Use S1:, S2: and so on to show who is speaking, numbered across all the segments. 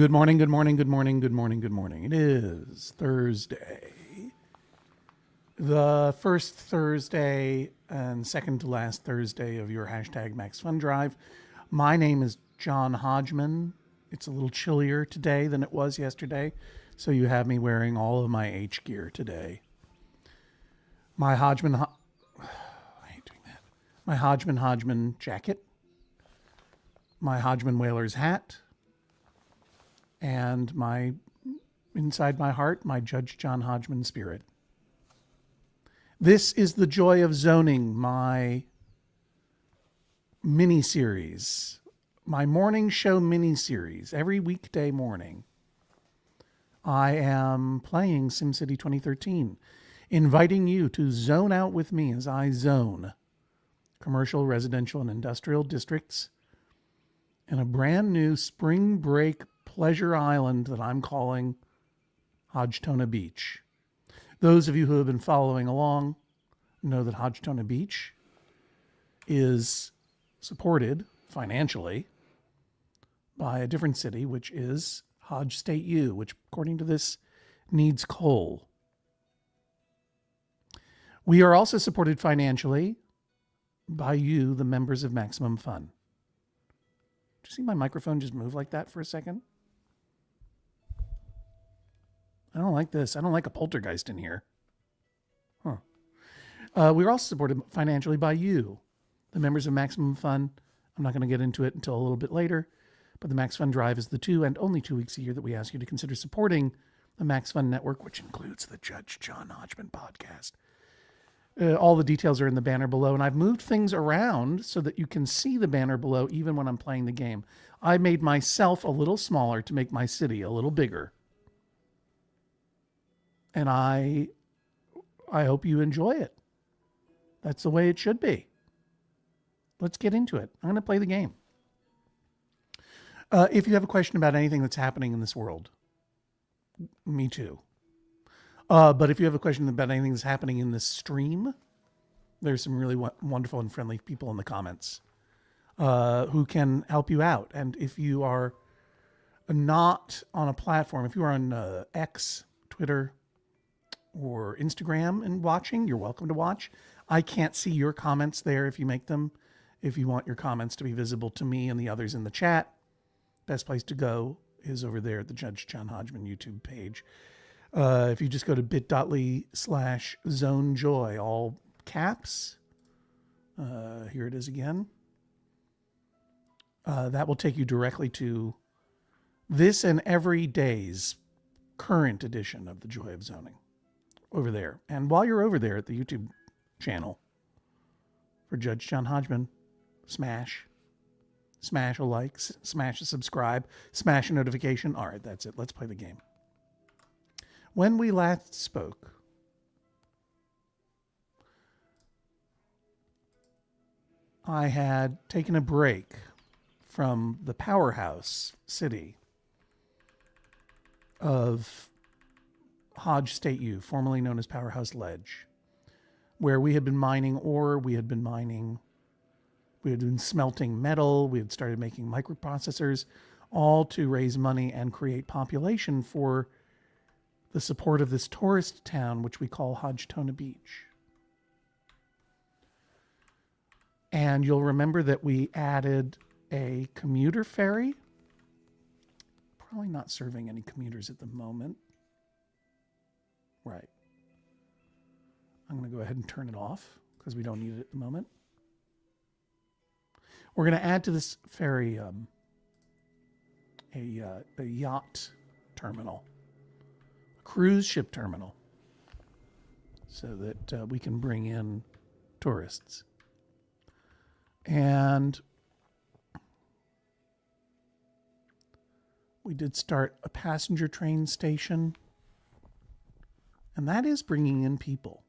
S1: Good morning, good morning, good morning, good morning, good morning. It is Thursday. The first Thursday and second to last Thursday of your hashtag Max Fun Drive. My name is John Hodgman. It's a little chillier today than it was yesterday, so you have me wearing all of my H gear today. My Hodgman, I hate doing that. My Hodgman jacket, my Hodgman Whalers hat, and my, inside my heart, my Judge John Hodgman spirit. This is the Joy of Zoning, my mini-series, my morning show mini-series. Every weekday morning, I am playing SimCity 2013, inviting you to zone out with me as I zone commercial, residential, and industrial districts in a brand new spring break pleasure island that I'm calling HODGTONA Beach. Those of you who have been following along know that HODGTONA Beach is supported financially by a different city, which is Hodge State U, which, according to this, needs coal. We are also supported financially by you, the members of Maximum Fun. Did you see my microphone just move like that for a second? I don't like this. I don't like a poltergeist in here. We're also supported financially by you, the members of Maximum Fun. I'm not going to get into it until a little bit later, but the Max Fun Drive is the 2 and only 2 weeks a year that we ask you to consider supporting the Max Fun Network, which includes the Judge John Hodgman podcast. All the details are in the banner below, and I've moved things around so that you can see the banner below even when I'm playing the game. I made myself a little smaller to make my city a little bigger. And I hope you enjoy it. That's the way it should be. Let's get into it. I'm going to play the game. If you have a question about anything that's happening in this world, me too. But if you have a question about anything that's happening in this stream, there's some really wonderful and friendly people in the comments who can help you out. And if you are not on a platform, if you are on X, Twitter, or Instagram and watching, you're welcome to watch. I can't see your comments there if you make them. If you want your comments to be visible to me and the others in the chat, best place to go is over there at the Judge John Hodgman YouTube page. If you just go to bit.ly/zonejoy, all caps, here it is again. That will take you directly to this and every day's current edition of the Joy of Zoning over there. And while you're over there at the YouTube channel for Judge John Hodgman, smash a like, smash a subscribe, smash a notification. All right, that's it. Let's play the game. When we last spoke, I had taken a break from the powerhouse city of Hodge State U, formerly known as Powerhouse Ledge, where we had been mining ore, we had been smelting metal, we had started making microprocessors, all to raise money and create population for the support of this tourist town, which we call HODGTONA Beach. And you'll remember that we added a commuter ferry. Probably not serving any commuters at the moment. Right. I'm going to go ahead and turn it off because we don't need it at the moment. We're going to add to this ferry a yacht terminal, a cruise ship terminal, so that we can bring in tourists. And we did start a passenger train station. And that is bringing in people.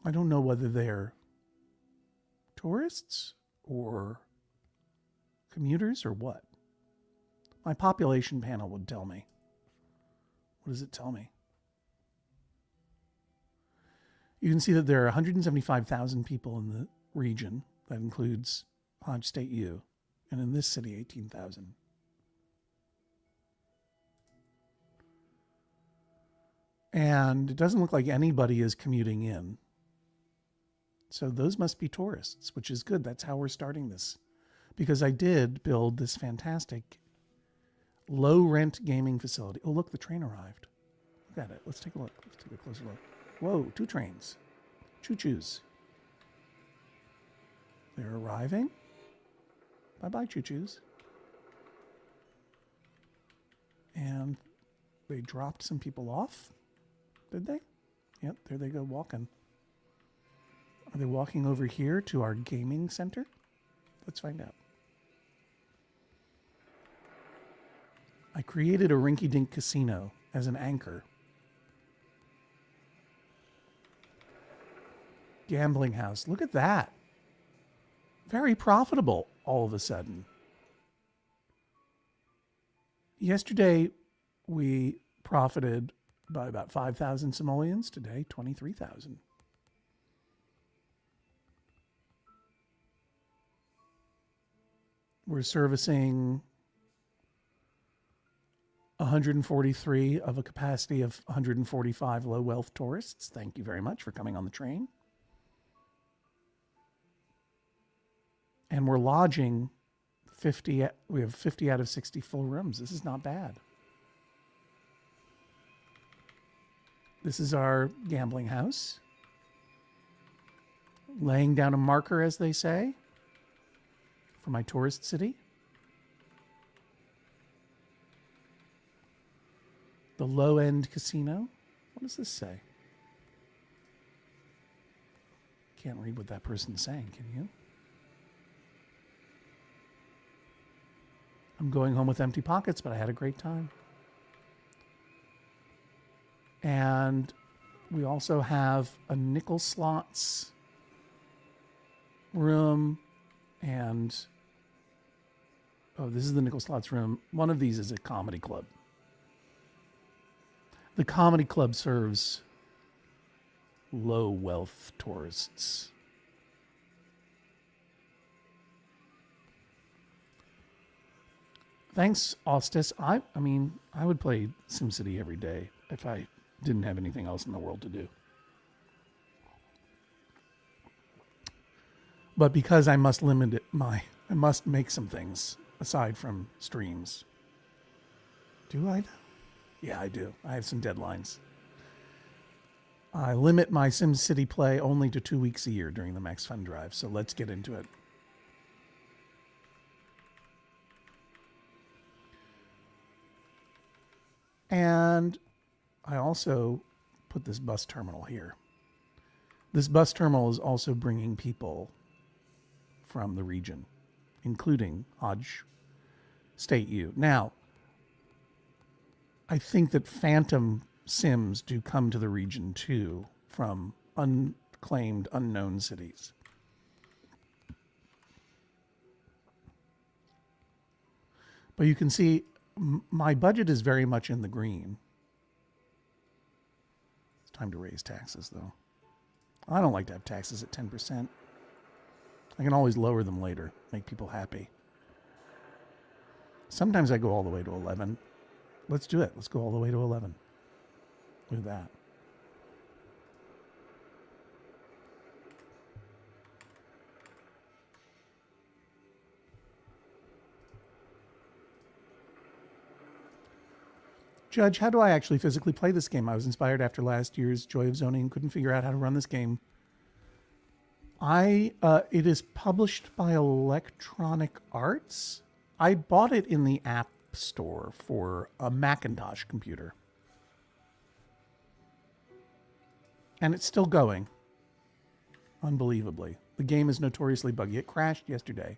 S1: I don't know whether they're tourists or commuters or what. My population panel would tell me. What does it tell me? You can see that there are 175,000 people in the region. That includes Hodge State U. And in this city, 18,000. And it doesn't look like anybody is commuting in. So those must be tourists, which is good. That's how we're starting this. Because I did build this fantastic low rent gaming facility. Oh, look, the train arrived. Look at it. Let's take a look. Let's take a closer look. Whoa, 2 trains. Choo-choos. They're arriving. Bye-bye, choo-choos. And they dropped some people off. Did they? Yep, there they go walking. Are they walking over here to our gaming center? Let's find out. I created a rinky-dink casino as an anchor. Gambling house. Look at that. Very profitable all of a sudden. Yesterday, we profited by about 5,000 simoleons. Today, 23,000. We're servicing 143 of a capacity of 145 low wealth tourists. Thank you very much for coming on the train. And we're lodging 50, we have 50 out of 60 full rooms. This is not bad. This is our gambling house. Laying down a marker, as they say, for my tourist city. The low-end casino. What does this say? Can't read what that person's saying, can you? I'm going home with empty pockets, but I had a great time. And we also have a nickel slots room and... Oh, this is the nickel slots room. One of these is a comedy club. The comedy club serves low wealth tourists. Thanks, Ostis. I mean, I would play SimCity every day if I didn't have anything else in the world to do. But because I must limit it, I must make some things aside from streams. Do I? Yeah, I do. I have some deadlines. I limit my SimCity play only to 2 weeks a year during the Max Fun Drive, so let's get into it. And I also put this bus terminal here. This bus terminal is also bringing people from the region, including HODGTONA. Now, I think that phantom Sims do come to the region too from unclaimed, unknown cities. But you can see my budget is very much in the green. It's time to raise taxes, though. I don't like to have taxes at 10%. I can always lower them later, make people happy. Sometimes I go all the way to 11. Let's do it. Let's go all the way to 11. Look at that. Judge, how do I actually physically play this game? I was inspired after last year's Joy of Zoning and couldn't figure out how to run this game. It is published by Electronic Arts. I bought it in the App Store for a Macintosh computer. And it's still going. Unbelievably. The game is notoriously buggy. It crashed yesterday.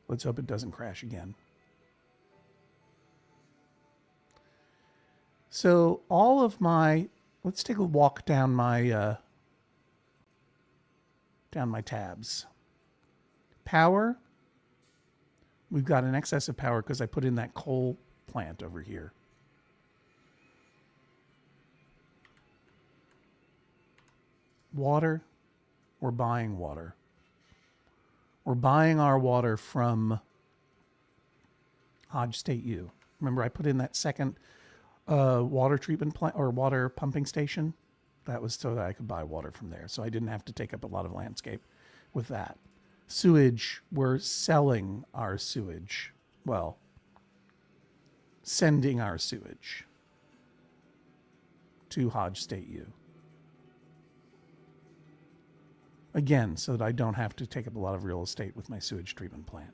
S1: Let's hope it doesn't crash again. So all of my, let's take a walk down my tabs. Power. We've got an excess of power because I put in that coal plant over here. Water. We're buying water. We're buying our water from HODGTONA. Remember, I put in that second A water treatment plant or water pumping station. That was so that I could buy water from there. So I didn't have to take up a lot of landscape with that. Sewage, we're selling our sewage. Well, sending our sewage to Hodge State U. Again, so that I don't have to take up a lot of real estate with my sewage treatment plant.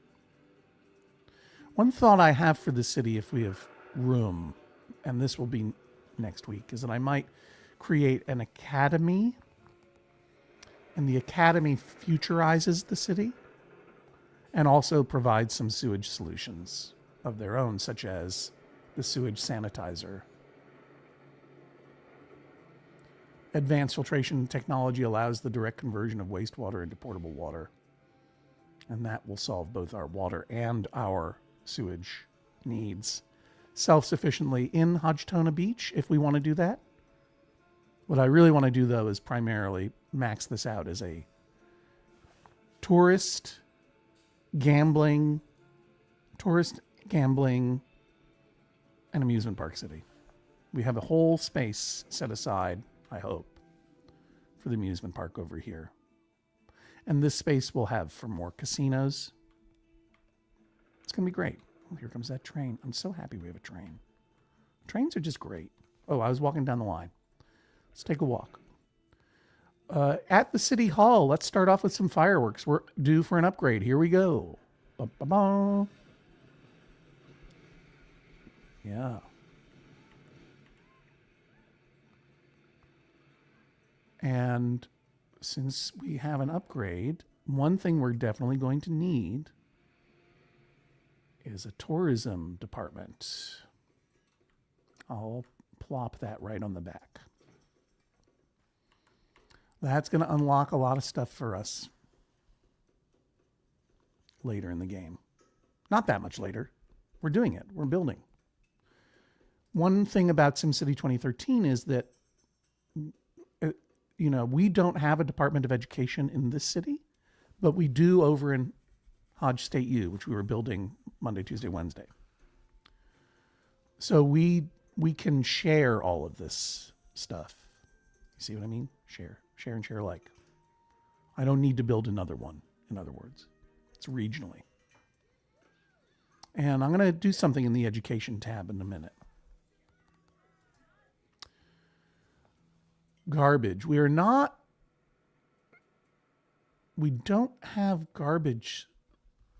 S1: One thought I have for the city, if we have room, and this will be next week, is that I might create an academy, and the academy futurizes the city and also provides some sewage solutions of their own, such as the sewage sanitizer. Advanced filtration technology allows the direct conversion of wastewater into portable water, and that will solve both our water and our sewage needs self-sufficiently in HODGTONA Beach if we want to do that. What I really want to do, though, is primarily max this out as a tourist gambling, and amusement park city. We have a whole space set aside, I hope, for the amusement park over here. And this space will have for more casinos. It's going to be great. Oh, here comes that train. I'm so happy we have a train. Trains are just great. Oh, I was walking down the line. Let's take a walk. At the City Hall, let's start off with some fireworks. We're due for an upgrade. Here we go. Ba-ba-ba. Yeah. And since we have an upgrade, one thing we're definitely going to need is a tourism department. I'll plop that right on the back. That's going to unlock a lot of stuff for us later in the game. Not that much later. We're doing it. We're building. One thing about SimCity 2013 is that, we don't have a Department of Education in this city, but we do over in Hodge State U, which we were building Monday, Tuesday, Wednesday. So we can share all of this stuff. You see what I mean? Share and share alike. I don't need to build another one, in other words. It's regionally. And I'm going to do something in the education tab in a minute. Garbage. We don't have garbage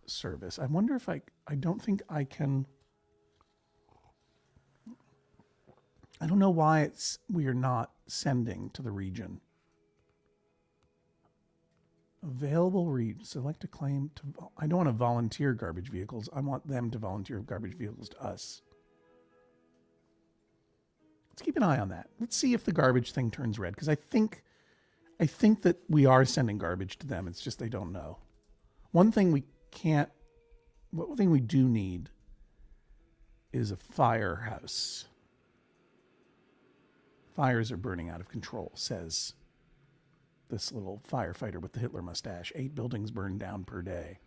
S1: service. I wonder if I don't think I can. I don't know why we are not sending to the region. Available read. Select a claim to. I don't want to volunteer garbage vehicles. I want them to volunteer garbage vehicles to us. Let's keep an eye on that. Let's see if the garbage thing turns red, because I think that we are sending garbage to them. It's just they don't know. One thing we do need is a firehouse. Fires are burning out of control, says this little firefighter with the Hitler mustache. 8 buildings burned down per day.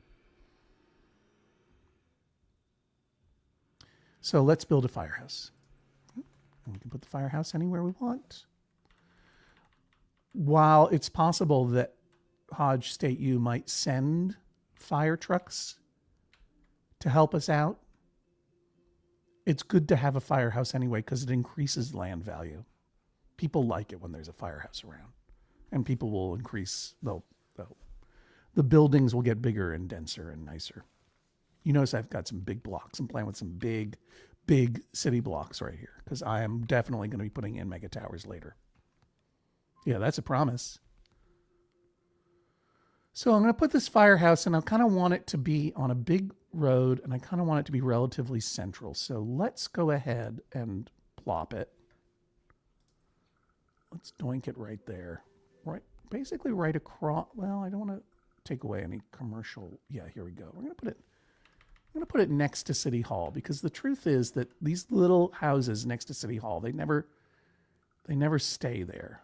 S1: So let's build a firehouse. And we can put the firehouse anywhere we want. While it's possible that Hodge State U might send fire trucks to help us out, it's good to have a firehouse anyway because it increases land value. People like it when there's a firehouse around. And people will increase, the buildings will get bigger and denser and nicer. You notice I've got some big blocks. I'm playing with some big city blocks right here because I am definitely going to be putting in mega towers later. Yeah, that's a promise. So I'm going to put this firehouse, and I kind of want it to be on a big road, and I kind of want it to be relatively central. So let's go ahead and plop it. Let's doink it right there. Right, basically right across. Well, I don't want to take away any commercial. Yeah, here we go. I'm going to put it next to City Hall because the truth is that these little houses next to City Hall, they never stay there.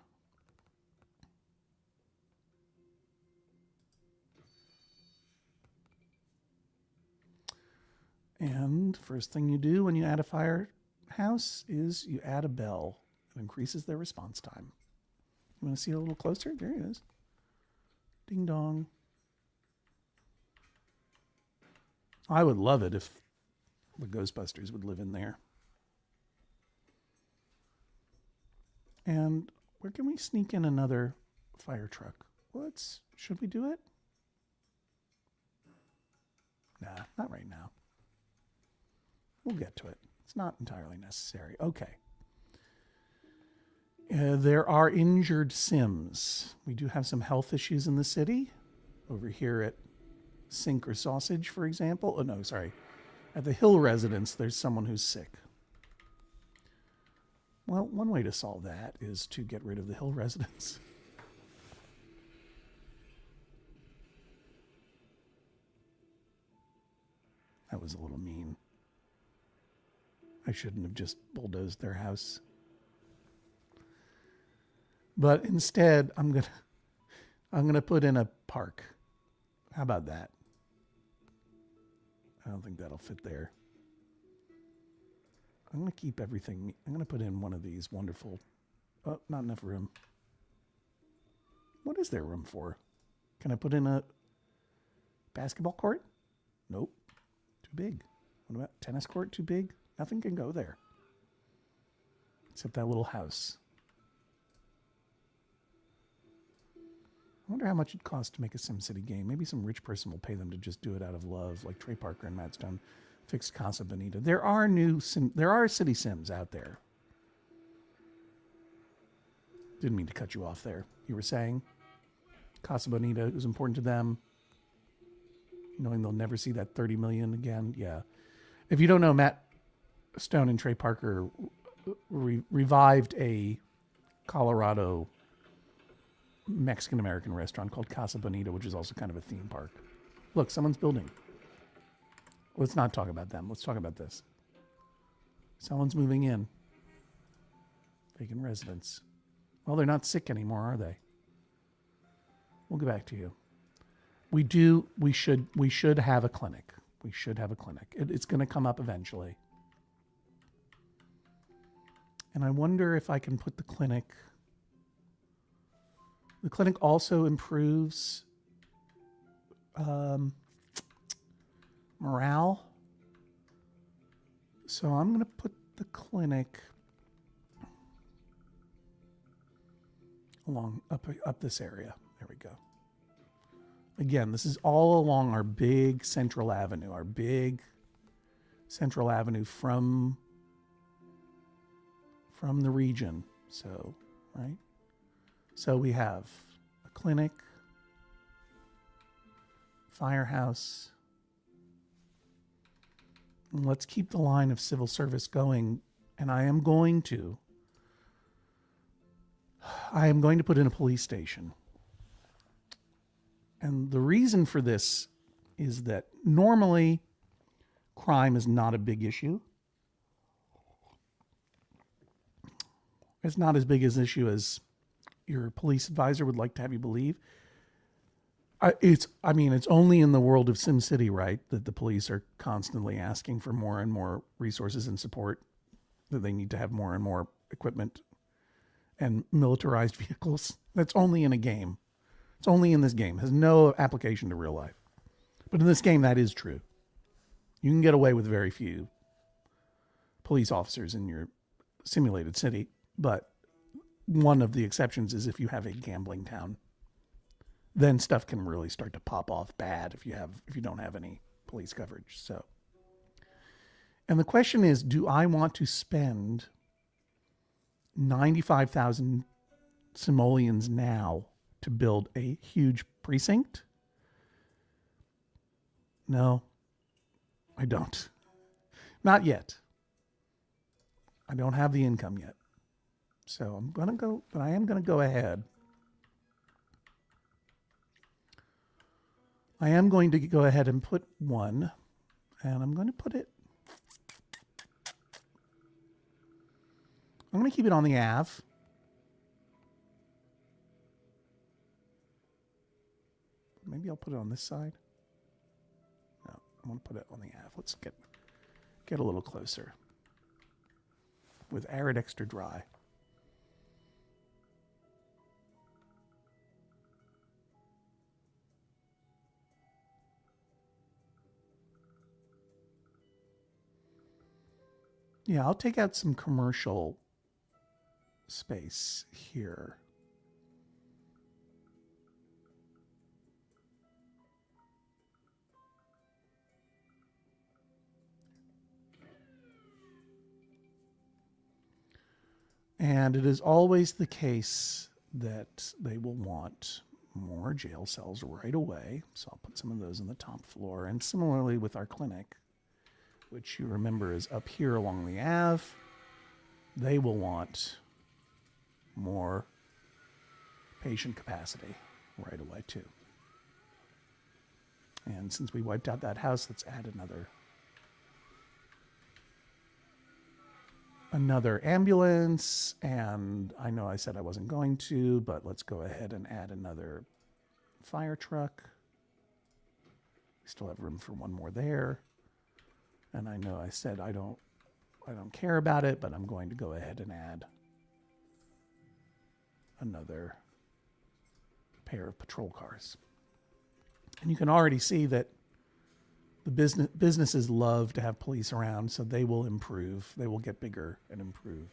S1: And first thing you do when you add a firehouse house is you add a bell. It increases their response time. You want to see it a little closer? There it is. Ding dong. I would love it if the Ghostbusters would live in there. And where can we sneak in another fire truck? Should we do it? Nah, not right now. We'll get to it. It's not entirely necessary. Okay. There are injured Sims. We do have some health issues in the city. Over here at Sink or Sausage, for example. Oh, no, sorry. At the Hill residence, there's someone who's sick. Well, one way to solve that is to get rid of the Hill residence. That was a little mean. I shouldn't have just bulldozed their house. But instead, I'm gonna put in a park. How about that? I don't think that'll fit there. I'm gonna keep everything. I'm gonna put in one of these wonderful. Oh, not enough room. What is there room for? Can I put in a basketball court? Nope. Too big. What about tennis court? Too big? Nothing can go there. Except that little house. I wonder how much it costs to make a SimCity game. Maybe some rich person will pay them to just do it out of love, like Trey Parker and Matt Stone fixed Casa Bonita. There are city Sims out there. Didn't mean to cut you off there. You were saying Casa Bonita is important to them, knowing they'll never see that 30 million again. Yeah. If you don't know, Matt Stone and Trey Parker revived a Colorado Mexican-American restaurant called Casa Bonita, which is also kind of a theme park. Look, someone's building. Let's not talk about them. Let's talk about this. Someone's moving in. Vacant residence. Well, they're not sick anymore, are they? We'll get back to you. We should have a clinic. We should have a clinic. It's going to come up eventually. And I wonder if I can put the clinic... The clinic also improves morale. So I'm going to put the clinic along up this area. There we go. Again, this is all along our big Central Avenue. Our big Central Avenue from the region. So, right? So we have a clinic, firehouse. And let's keep the line of civil service going. And I am going to put in a police station. And the reason for this is that normally crime is not a big issue. It's not as big an issue as your police advisor would like to have you believe. It's only in the world of SimCity, right, that the police are constantly asking for more and more resources and support, that they need to have more and more equipment and militarized vehicles. That's only in a game. It's only in this game. It has no application to real life. But in this game, that is true. You can get away with very few police officers in your simulated city, but one of the exceptions is if you have a gambling town. Then stuff can really start to pop off bad if you don't have any police coverage. So, and the question is, do I want to spend 95,000 simoleons now to build a huge precinct? No, I don't. Not yet. I don't have the income yet. So I am going to go ahead. I am going to go ahead and put one, and I'm going to put it, I'm going to keep it on the Ave. Maybe I'll put it on this side. No, I'm going to put it on the Ave. Let's get a little closer. with arid extra dry. Yeah, I'll take out some commercial space here. And it is always the case that they will want more jail cells right away. So I'll put some of those on the top floor. And similarly with our clinic, which you remember is up here along the Ave, they will want more patient capacity right away too. And since we wiped out that house, let's add another ambulance. And I know I said I wasn't going to, but let's go ahead and add another fire truck. We still have room for one more there. And I know I said I don't care about it, but I'm going to go ahead and add another pair of patrol cars. And you can already see that the businesses love to have police around, so they will improve. They will get bigger and improve.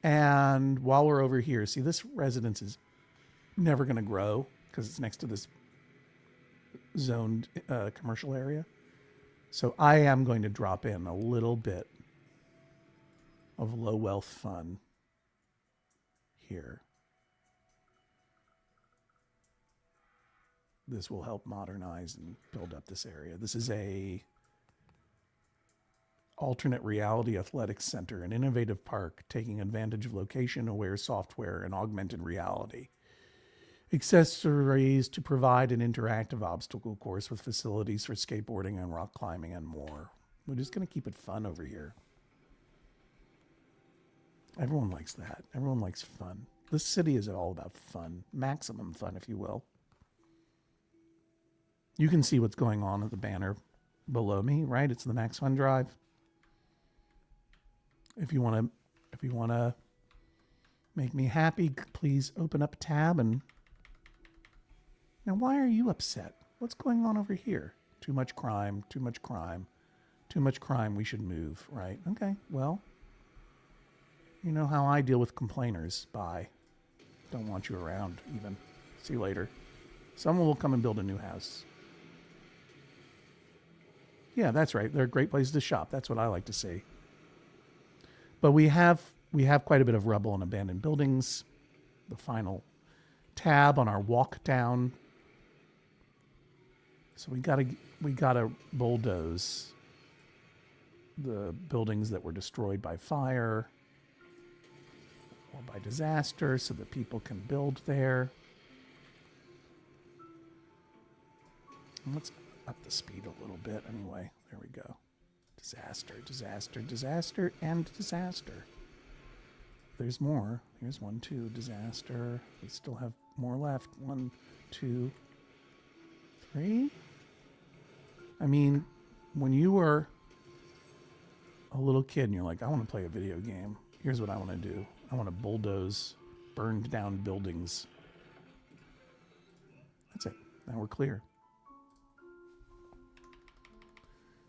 S1: And while we're over here, see, this residence is never going to grow because it's next to this zoned commercial area. So I am going to drop in a little bit of low wealth fun here. This will help modernize and build up this area. This is a alternate reality athletics center, an innovative park taking advantage of location-aware software and augmented reality. Accessories to provide an interactive obstacle course with facilities for skateboarding and rock climbing and more. We're just going to keep it fun over here. Everyone likes that. Everyone likes fun. This city is all about fun. Maximum fun, if you will. You can see what's going on at the banner below me, right? It's the Max Fun Drive. If you want to make me happy, please open up a tab. And now, why are you upset? What's going on over here? Too much crime, too much crime, too much crime. We should move, right? Okay, well, you know how I deal with complainers. Bye. Don't want you around even. See you later. Someone will come and build a new house. Yeah, that's right. They're a great place to shop. That's what I like to see. But we have quite a bit of rubble and abandoned buildings. The final tab on our walk down. So we gotta bulldoze the buildings that were destroyed by fire or by disaster so that people can build there. And let's up the speed a little bit anyway. There we go. Disaster, disaster, disaster, and disaster. There's more. Here's 1, 2, disaster. We still have more left. 1, 2, 3. I mean, when you were a little kid and you're like, I want to play a video game, here's what I want to do. I want to bulldoze burned down buildings. That's it. Now we're clear.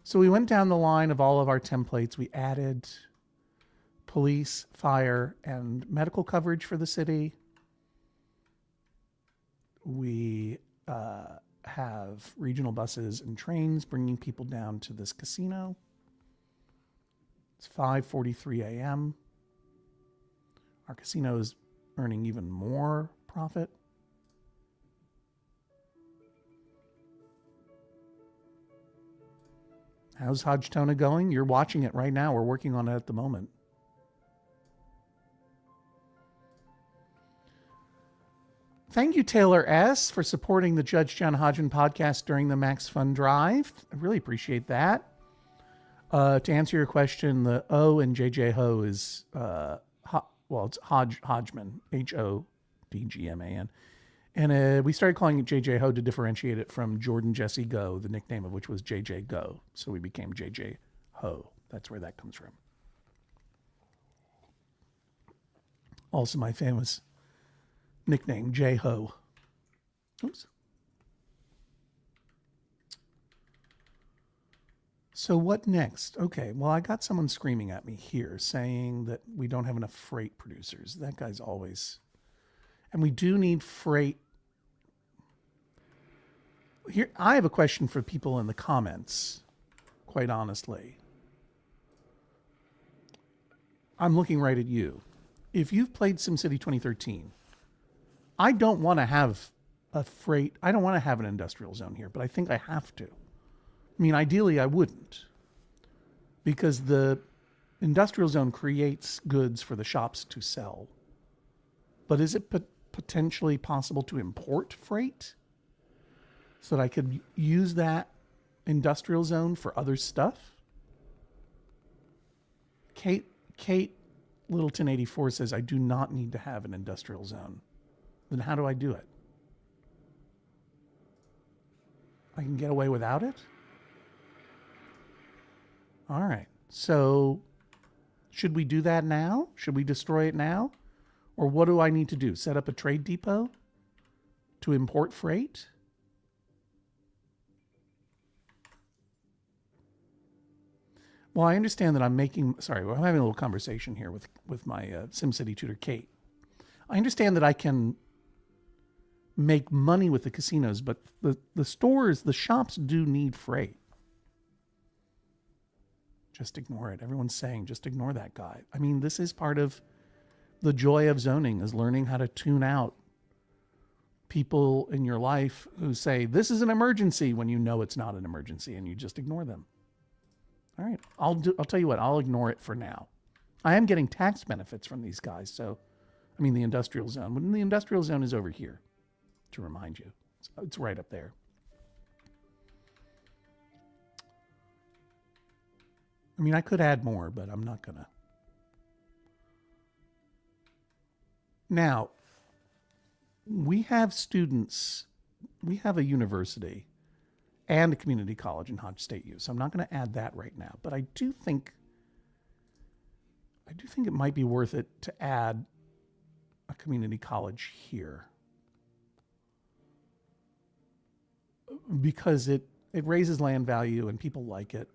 S1: So we went down the line of all of our templates. We added police, fire, and medical coverage for the city. We have regional buses and trains bringing people down to this casino. It's 5:43 a.m. Our casino is earning even more profit. How's HODGTONA going? You're watching it right now. We're working on it at the moment. Thank you, Taylor S., for supporting the Judge John Hodgman podcast during the Max Fun Drive. I really appreciate that. To answer your question, the O in JJ Ho is, it's Hodgman, Hodgman. And we started calling it JJ Ho to differentiate it from Jordan Jesse Go, the nickname of which was JJ Go. So we became JJ Ho. That's where that comes from. Also my famous nickname, J-Ho. Oops. So what next? Okay, well, I got someone screaming at me here saying that we don't have enough freight producers. That guy's always... And we do need freight. Here, I have a question for people in the comments, quite honestly. I'm looking right at you. If you've played SimCity 2013, I don't want to have a freight. I don't want to have an industrial zone here, but I think I have to. I mean, ideally, I wouldn't, because the industrial zone creates goods for the shops to sell. But is it potentially possible to import freight so that I could use that industrial zone for other stuff? Kate Littleton 84 says, I do not need to have an industrial zone. Then how do I do it? I can get away without it? All right. So should we do that now? Should we destroy it now? Or what do I need to do? Set up a trade depot to import freight? Well, I understand that I'm making... Sorry, we're having a little conversation here with my SimCity tutor, Kate. I understand that I can make money with the casinos, but the stores, the shops do need freight. Just ignore it. Everyone's saying, just ignore that guy. I mean, this is part of the joy of zoning, is learning how to tune out people in your life who say, this is an emergency, when you know it's not an emergency, and you just ignore them. All right, I'll tell you what, I'll ignore it for now. I am getting tax benefits from these guys, so, I mean, the industrial zone. When the industrial zone is over here, to remind you. It's right up there. I mean, I could add more, but I'm not gonna. Now, we have students, we have a university and a community college in Hodge State U, so I'm not going to add that right now. But I do think it might be worth it to add a community college here, because it raises land value and people like it.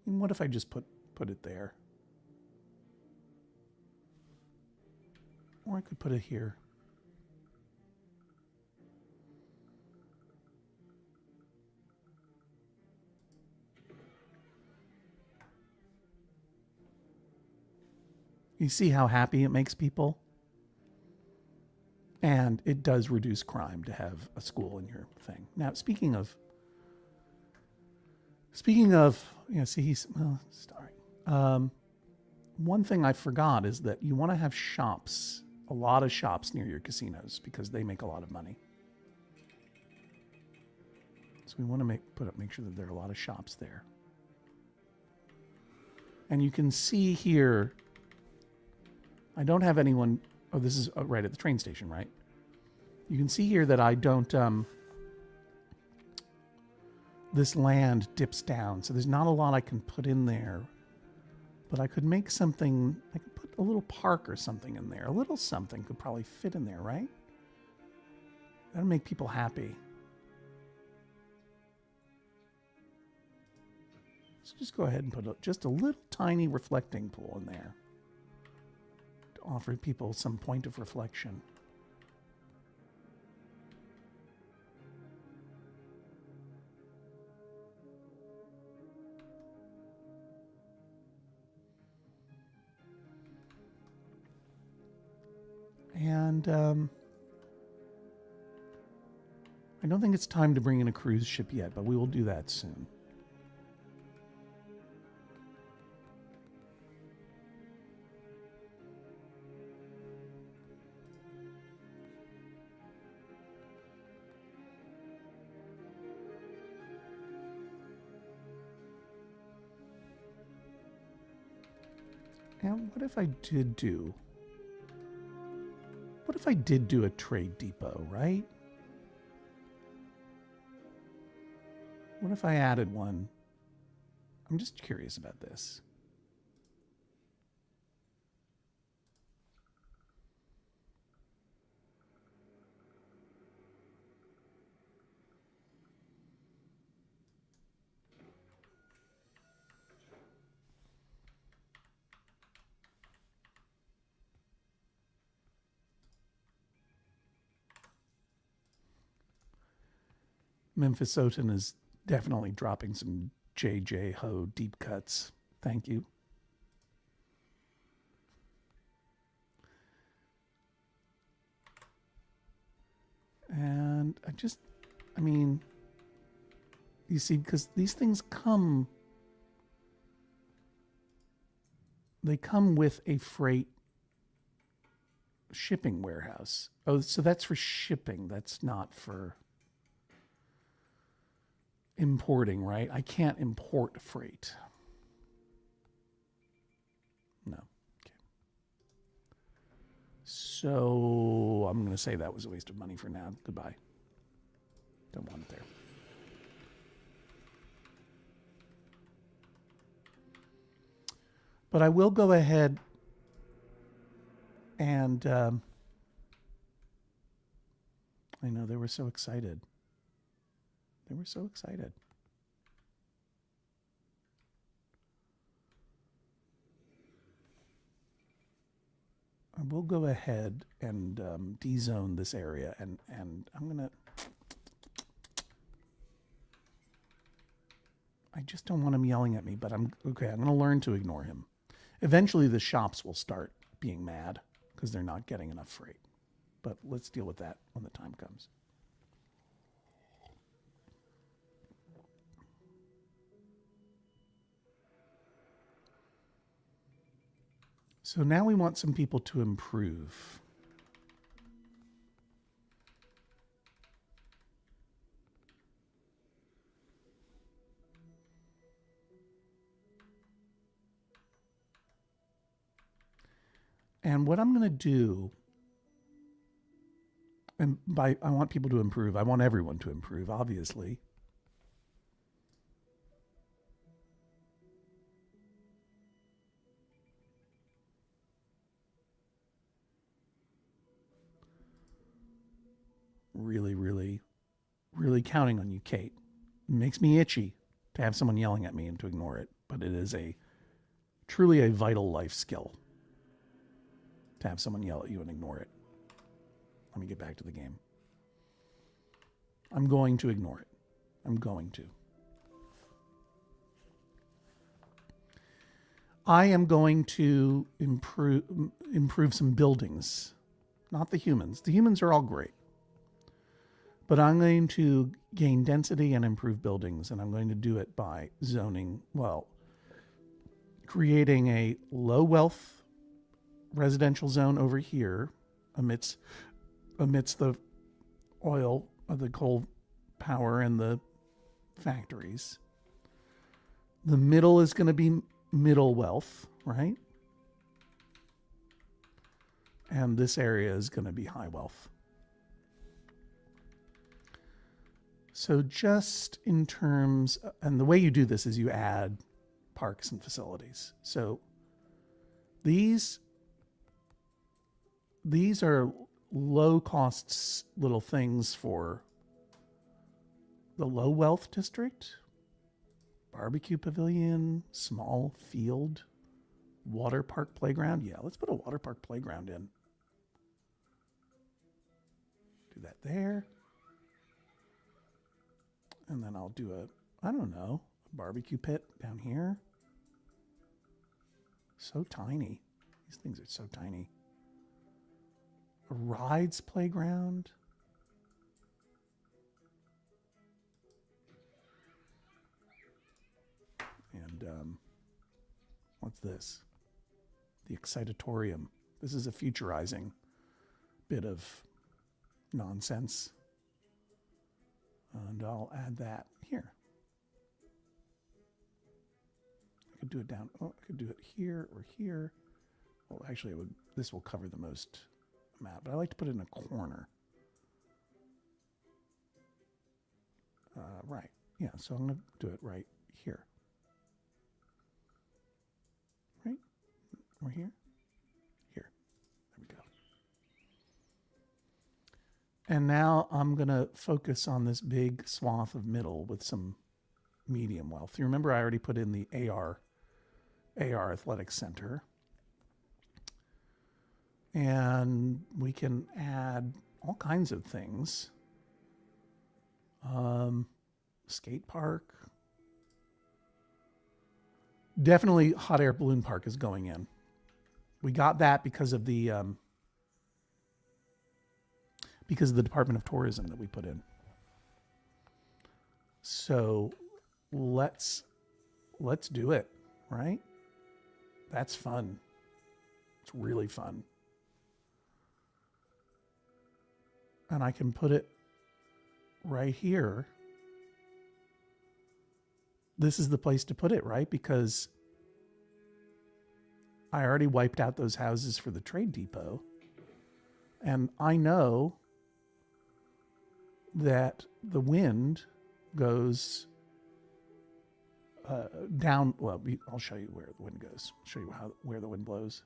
S1: And what if I just put it there? Or I could put it here. You see how happy it makes people? And it does reduce crime to have a school in your thing. Now, speaking of, see, he's, well, sorry. One thing I forgot is that you want to have shops, a lot of shops near your casinos, because they make a lot of money. So we want to make sure that there are a lot of shops there. And you can see here, I don't have anyone, oh, this is right at the train station, right? You can see here that I don't, this land dips down, so there's not a lot I can put in there. But I could make something, I could put a little park or something in there. A little something could probably fit in there, right? That'll make people happy. So just go ahead and put just a little tiny reflecting pool in there to offer people some point of reflection. And I don't think it's time to bring in a cruise ship yet, but we will do that soon. And what if I did do... What if I did do a trade depot, right? What if I added one? I'm just curious about this. Memphis Oten is definitely dropping some JJ Ho deep cuts. Thank you. And I mean, you see, because these things they come with a freight shipping warehouse. Oh, so that's for shipping. That's not for importing, right? I can't import freight. No. Okay. So I'm going to say that was a waste of money for now. Goodbye. Don't want it there. But I will go ahead and I know they were so excited. They were so excited. I will go ahead and de-zone this area, and I'm gonna. I just don't want him yelling at me, but I'm okay. I'm gonna learn to ignore him. Eventually, the shops will start being mad because they're not getting enough freight. But let's deal with that when the time comes. So now we want some people to improve. And what I'm going to do, and I want people to improve. I want everyone to improve, obviously. Really, really, really counting on you, Kate. It makes me itchy to have someone yelling at me and to ignore it, but it is truly a vital life skill to have someone yell at you and ignore it. Let me get back to the game. I'm going to ignore it. I'm going to. I am going to improve some buildings, not the humans. The humans are all great. But I'm going to gain density and improve buildings, and I'm going to do it by zoning, creating a low wealth residential zone over here amidst the oil, the coal power, and the factories. The middle is going to be middle wealth, right? And this area is going to be high wealth. So just in terms, and the way you do this is you add parks and facilities. So these are low cost little things for the low wealth district. Barbecue pavilion, small field, water park playground. Yeah, let's put a water park playground in. Do that there. And then I'll do a barbecue pit down here. So tiny. These things are so tiny. A rides playground. And what's this? The Excitatorium. This is a futurizing bit of nonsense. And I'll add that here. I could do it down. Oh, I could do it here or here. Well, actually, this will cover the most amount, but I like to put it in a corner. Right. Yeah, so I'm going to do it right here. Right? Or here? Here. There we go. And now I'm going to focus on this big swath of middle with some medium wealth. You remember I already put in the AR Athletic Center. And we can add all kinds of things. Skate park. Definitely hot air balloon park is going in. We got that because of the Department of Tourism that we put in. So let's do it, right? That's fun. It's really fun. And I can put it right here. This is the place to put it, right? Because I already wiped out those houses for the trade depot. And I know that the wind goes down. Well, I'll show you where the wind goes. I'll show you where the wind blows.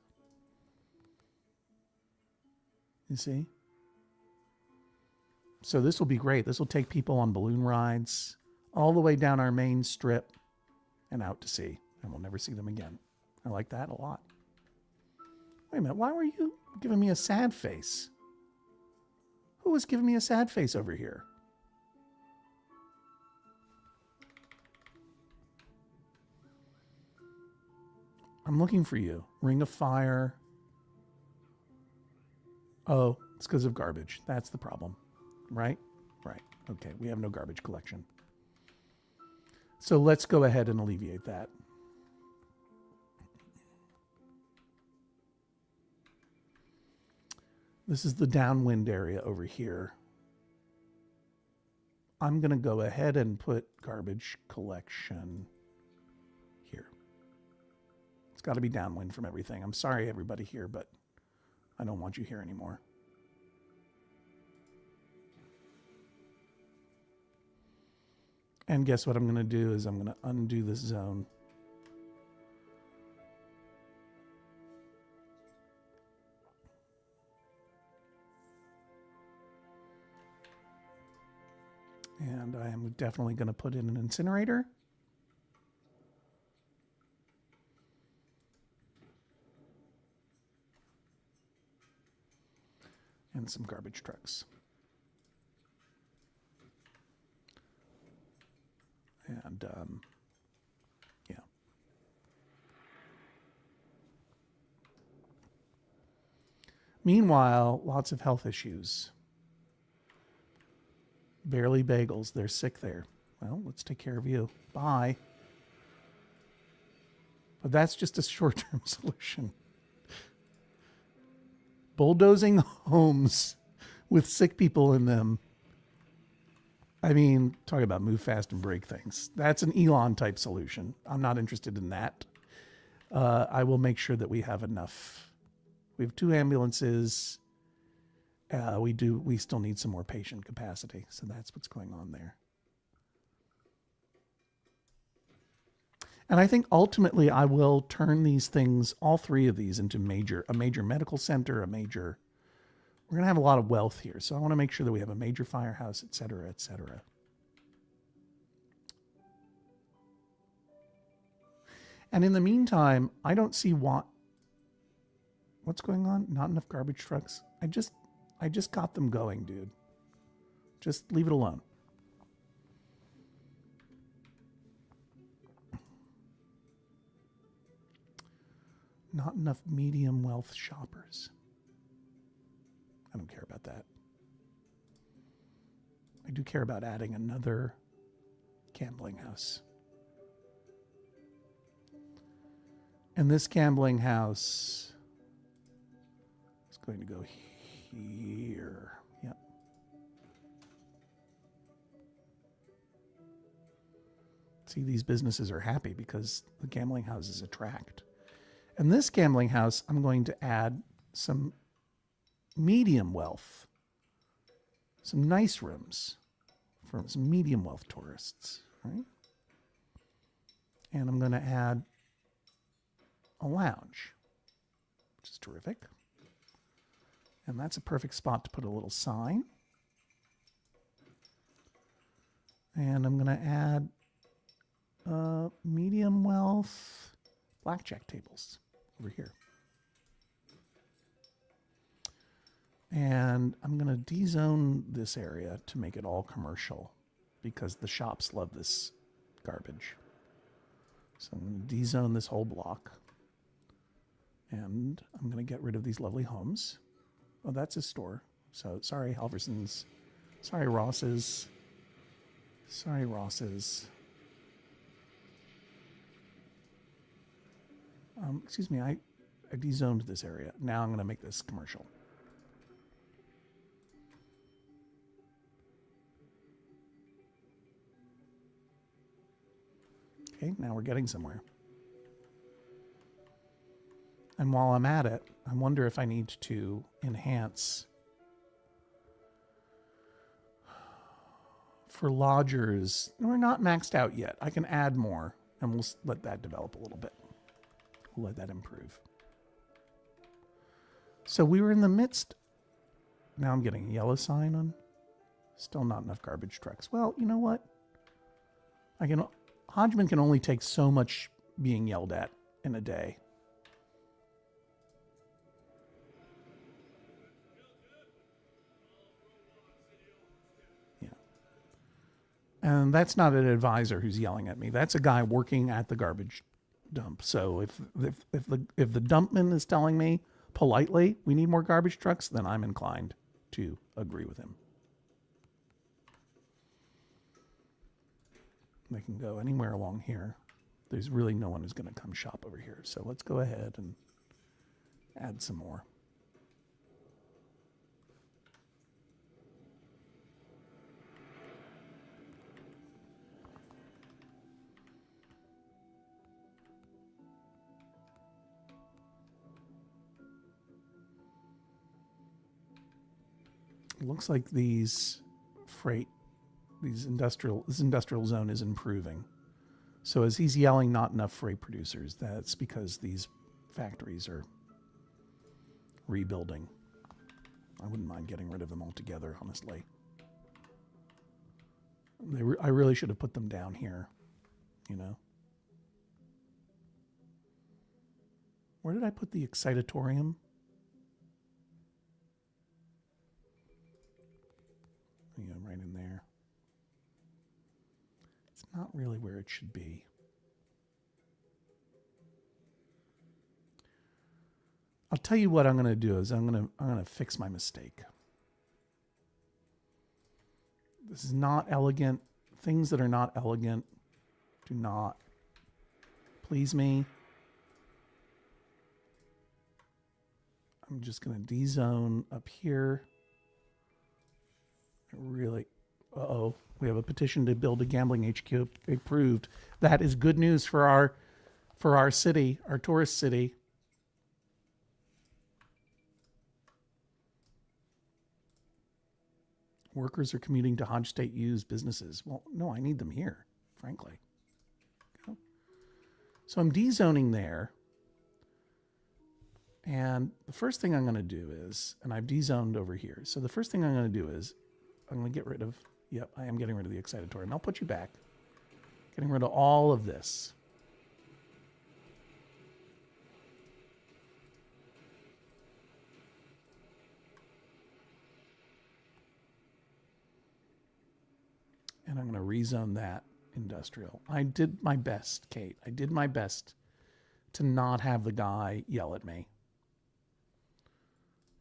S1: You see? So this will be great. This will take people on balloon rides all the way down our main strip and out to sea. And we'll never see them again. I like that a lot. Wait a minute. Why were you giving me a sad face? Who was giving me a sad face over here? I'm looking for you. Ring of Fire. Oh, it's because of garbage. That's the problem. Right? Right. Okay, we have no garbage collection. So let's go ahead and alleviate that. This is the downwind area over here. I'm going to go ahead and put garbage collection here. It's got to be downwind from everything. I'm sorry, everybody here, but I don't want you here anymore. And guess what I'm going to do is I'm going to undo this zone. And I am definitely going to put in an incinerator. And some garbage trucks. And, yeah. Meanwhile, lots of health issues. Barely bagels. They're sick there. Well, let's take care of you. Bye. But that's just a short-term solution. Bulldozing homes with sick people in them. I mean, talk about move fast and break things. That's an Elon type solution. I'm not interested in that. I will make sure that we have enough. We have 2 ambulances. We still need some more patient capacity. So that's what's going on there. And I think ultimately I will turn these things, all 3 of these, into a major medical center, we're going to have a lot of wealth here. So I want to make sure that we have a major firehouse, et cetera, et cetera. And in the meantime, I don't see what's going on. Not enough garbage trucks. I just got them going, dude. Just leave it alone. Not enough medium wealth shoppers. I don't care about that. I do care about adding another gambling house. And this gambling house is going to go here. Yep. See, these businesses are happy because the gambling houses attract. And this gambling house, I'm going to add some medium wealth, some nice rooms for some medium wealth tourists, All right. And I'm going to add a lounge, which is terrific. And that's a perfect spot to put a little sign. And I'm going to add medium wealth blackjack tables over here. And I'm going to dezone this area to make it all commercial because the shops love this garbage. So I'm going to dezone this whole block. And I'm going to get rid of these lovely homes. Oh, that's a store. So sorry, Halverson's. Sorry, Ross's. Sorry, Ross's. Excuse me, I dezoned this area. Now I'm going to make this commercial. Okay, now we're getting somewhere. And while I'm at it, I wonder if I need to enhance for lodgers. We're not maxed out yet. I can add more, and we'll let that develop a little bit. We'll let that improve. So we were in the midst. Now I'm getting a yellow sign on. Still not enough garbage trucks. Well, you know what? Hodgman can only take so much being yelled at in a day. Yeah. And that's not an advisor who's yelling at me. That's a guy working at the garbage dump. So if the dumpman is telling me politely we need more garbage trucks, then I'm inclined to agree with him. They can go anywhere along here. There's really no one who's going to come shop over here. So let's go ahead and add some more. It looks like this industrial zone is improving. So as he's yelling not enough freight producers, that's because these factories are rebuilding. I wouldn't mind getting rid of them altogether, honestly. I really should have put them down here, you know. Where did I put the excitatorium? Yeah, right in there. It's not really where it should be. I'll tell you what I'm going to do is I'm going to fix my mistake. This is not elegant. Things that are not elegant do not please me. I'm just going to dezone up here. Really, we have a petition to build a gambling HQ approved. That is good news for our city, our tourist city. Workers are commuting to Hodge State U's businesses. Well, no, I need them here, frankly. So I'm dezoning there. And the first thing I'm going to do is, and I've dezoned over here. So the first thing I'm going to do is, I'm going to get rid of, yep, I am getting rid of the excitatorium. I'll put you back. Getting rid of all of this. And I'm going to rezone that industrial. I did my best, Kate. I did my best to not have the guy yell at me.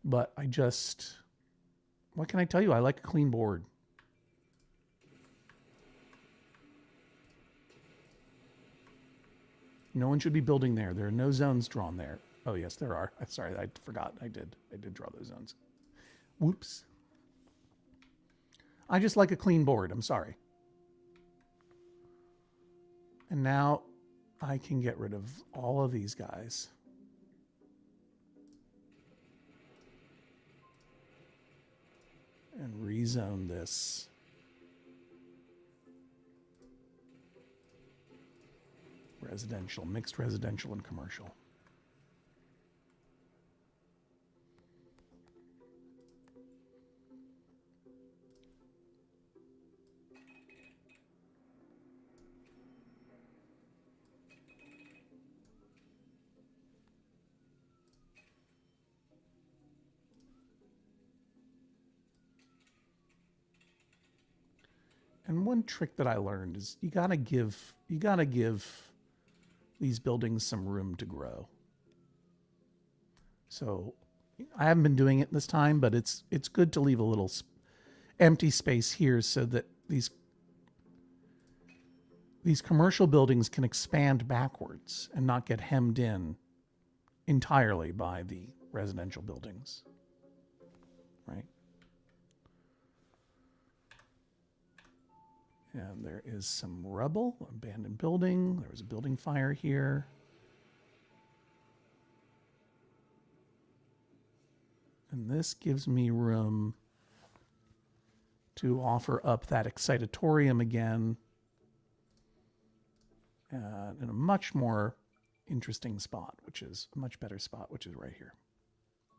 S1: But what can I tell you? I like a clean board. No one should be building there. There are no zones drawn there. Oh, yes, there are. Sorry, I forgot. I did draw those zones. Whoops. I just like a clean board. I'm sorry. And now I can get rid of all of these guys. And rezone this Residential, mixed residential and commercial. And one trick that I learned is you gotta give these buildings some room to grow. So I haven't been doing it this time, but it's good to leave a little empty space here so that these commercial buildings can expand backwards and not get hemmed in entirely by the residential buildings, right? And there is some rubble, abandoned building. There was a building fire here. And this gives me room to offer up that excitatorium again in a much more interesting spot, which is a much better spot, which is right here.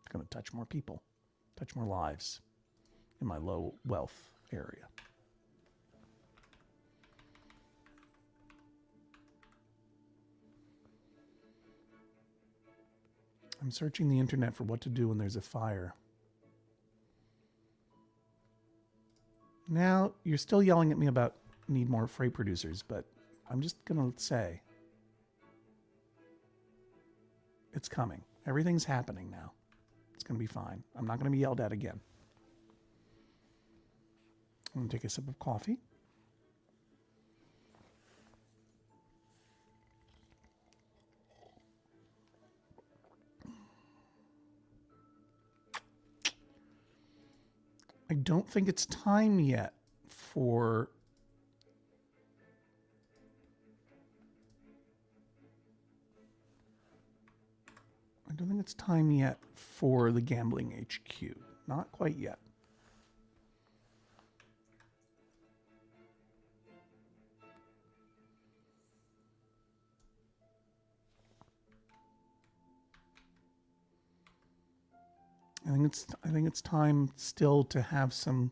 S1: It's going to touch more people, touch more lives in my low wealth area. I'm searching the internet for what to do when there's a fire. Now, you're still yelling at me about need more freight producers, but I'm just going to say it's coming. Everything's happening now. It's going to be fine. I'm not going to be yelled at again. I'm going to take a sip of coffee. I don't think it's time yet for the gambling HQ. Not quite yet. I think it's time still to have some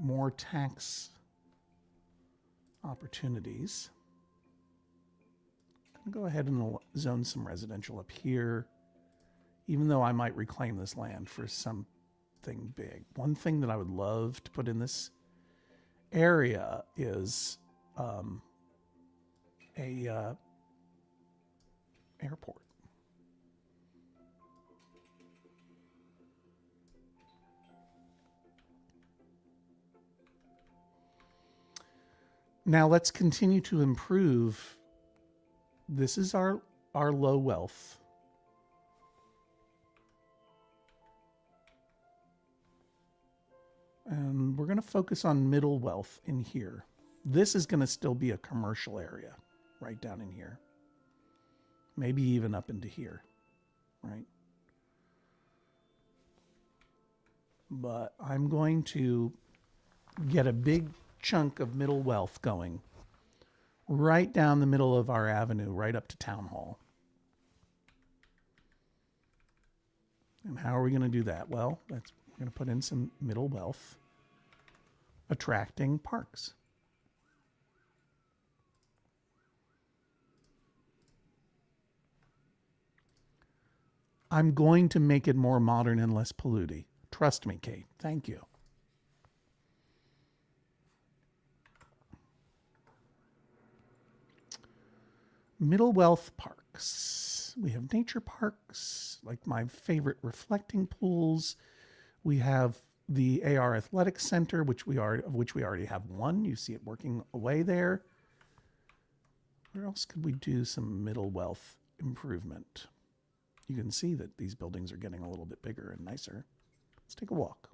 S1: more tax opportunities. I'm gonna go ahead and zone some residential up here, even though I might reclaim this land for something big. One thing that I would love to put in this area is a airport. Now let's continue to improve. This is our low wealth. And we're going to focus on middle wealth in here. This is going to still be a commercial area right down in here. Maybe even up into here, right? But I'm going to get a big chunk of middle wealth going right down the middle of our avenue, right up to Town Hall. And how are we going to do that? Well, we're going to put in some middle wealth, attracting parks. I'm going to make it more modern and less polluting. Trust me, Kate. Thank you. Middle wealth parks. We have nature parks, like my favorite reflecting pools. We have the AR Athletic Center, of which we already have one. You see it working away there. Where else could we do some middle wealth improvement? You can see that these buildings are getting a little bit bigger and nicer. Let's take a walk.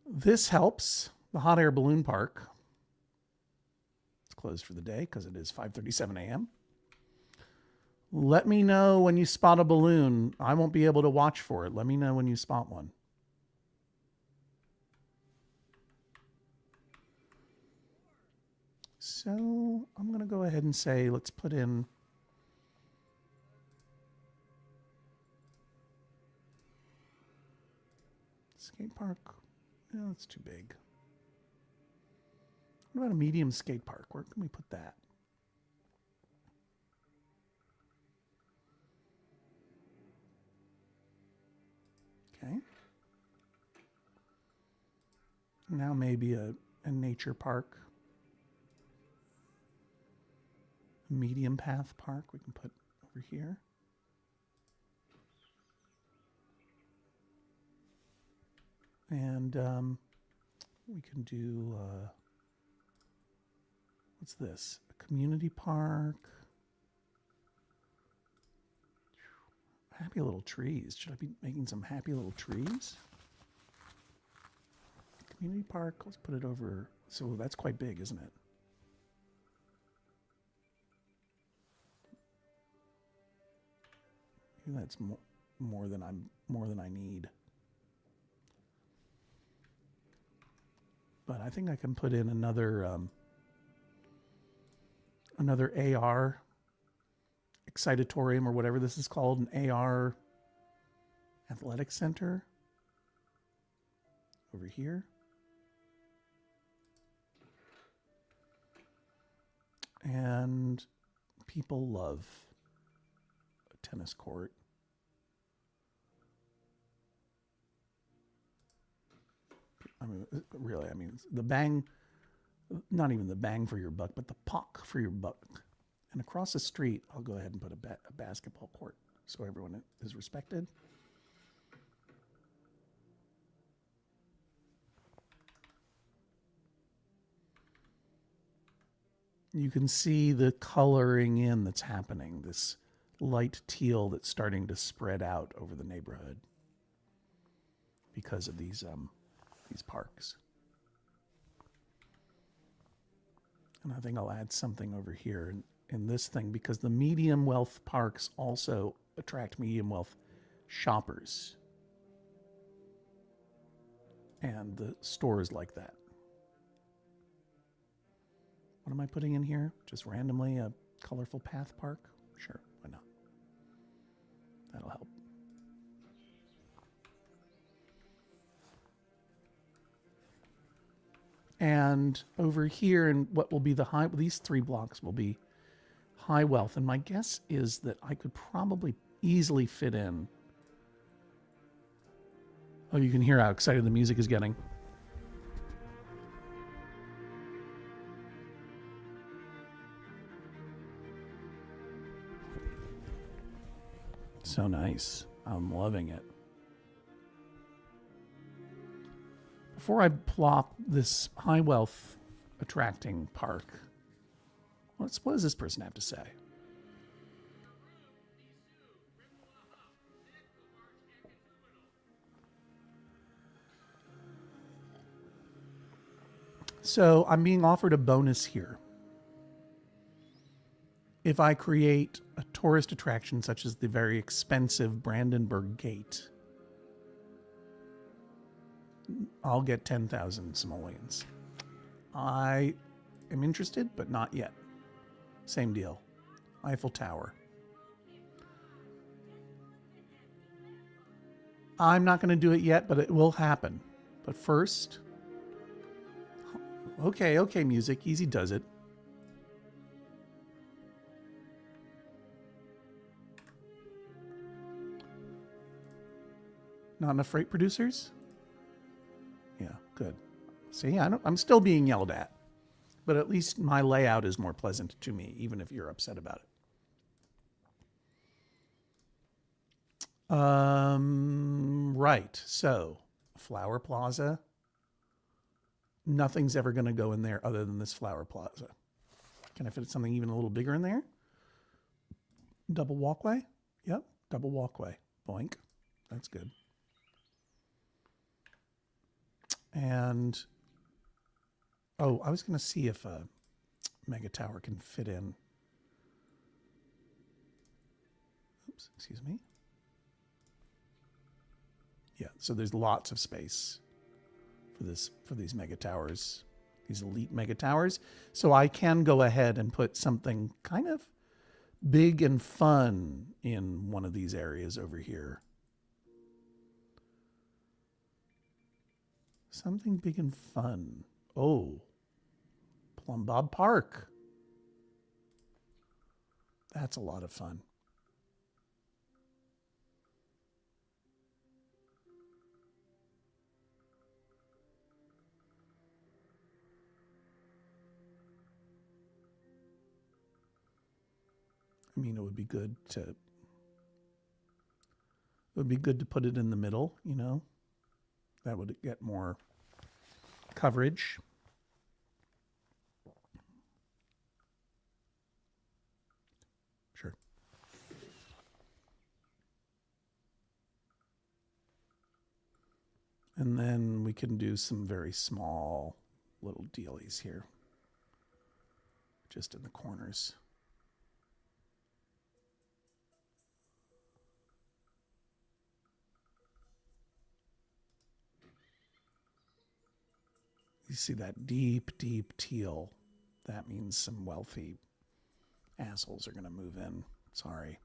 S1: This helps. The hot air balloon park. It's closed for the day because it is 5:37 a.m. Let me know when you spot a balloon. I won't be able to watch for it. Let me know when you spot one. So I'm going to go ahead and say, let's put in skate park. No, that's too big. What about a medium skate park? Where can we put that? Okay. Now maybe a nature park. A medium path park we can put over here. And we can do, what's this? A community park. Happy little trees. Should I be making some happy little trees? Community park, let's put it over. So that's quite big, isn't it? Maybe that's more than I need. But I think I can put in another AR Excitatorium or whatever this is called, an AR athletic center over here. And people love a tennis court. I mean, really, I mean, the bang, not even the bang for your buck, but the puck for your buck. And across the street, I'll go ahead and put a basketball court so everyone is respected. You can see the coloring in that's happening, this light teal that's starting to spread out over the neighborhood because of these parks. And I think I'll add something over here in this thing because the medium wealth parks also attract medium wealth shoppers. And the stores like that. What am I putting in here? Just randomly a colorful path park? Sure, why not? That'll help. And over here, and what will be the high, these 3 blocks will be high wealth. And my guess is that I could probably easily fit in. Oh, you can hear how excited the music is getting. So nice. I'm loving it. Before I plop this high wealth attracting park, what does this person have to say? So I'm being offered a bonus here. If I create a tourist attraction such as the very expensive Brandenburg Gate, I'll get 10,000 simoleons. I am interested, but not yet. Same deal. Eiffel Tower. I'm not going to do it yet, but it will happen. But first... Okay, music. Easy does it. Not enough freight producers? Yeah, good. See, I'm still being yelled at. But at least my layout is more pleasant to me, even if you're upset about it. Right. So, Flower Plaza. Nothing's ever going to go in there other than this Flower Plaza. Can I fit something even a little bigger in there? Double walkway? Yep, double walkway. Boink. That's good. And, oh, I was going to see if a mega tower can fit in. Oops, excuse me. Yeah, so there's lots of space for these mega towers these elite mega towers. So I can go ahead and put something kind of big and fun in one of these areas over here. Something big and fun. Oh, Plum Bob Park. That's a lot of fun. I mean, it would be good to put it in the middle, you know. That would get more coverage. Sure. And then we can do some very small little dealies here, just in the corners. You see that deep, deep teal. That means some wealthy assholes are going to move in. Sorry.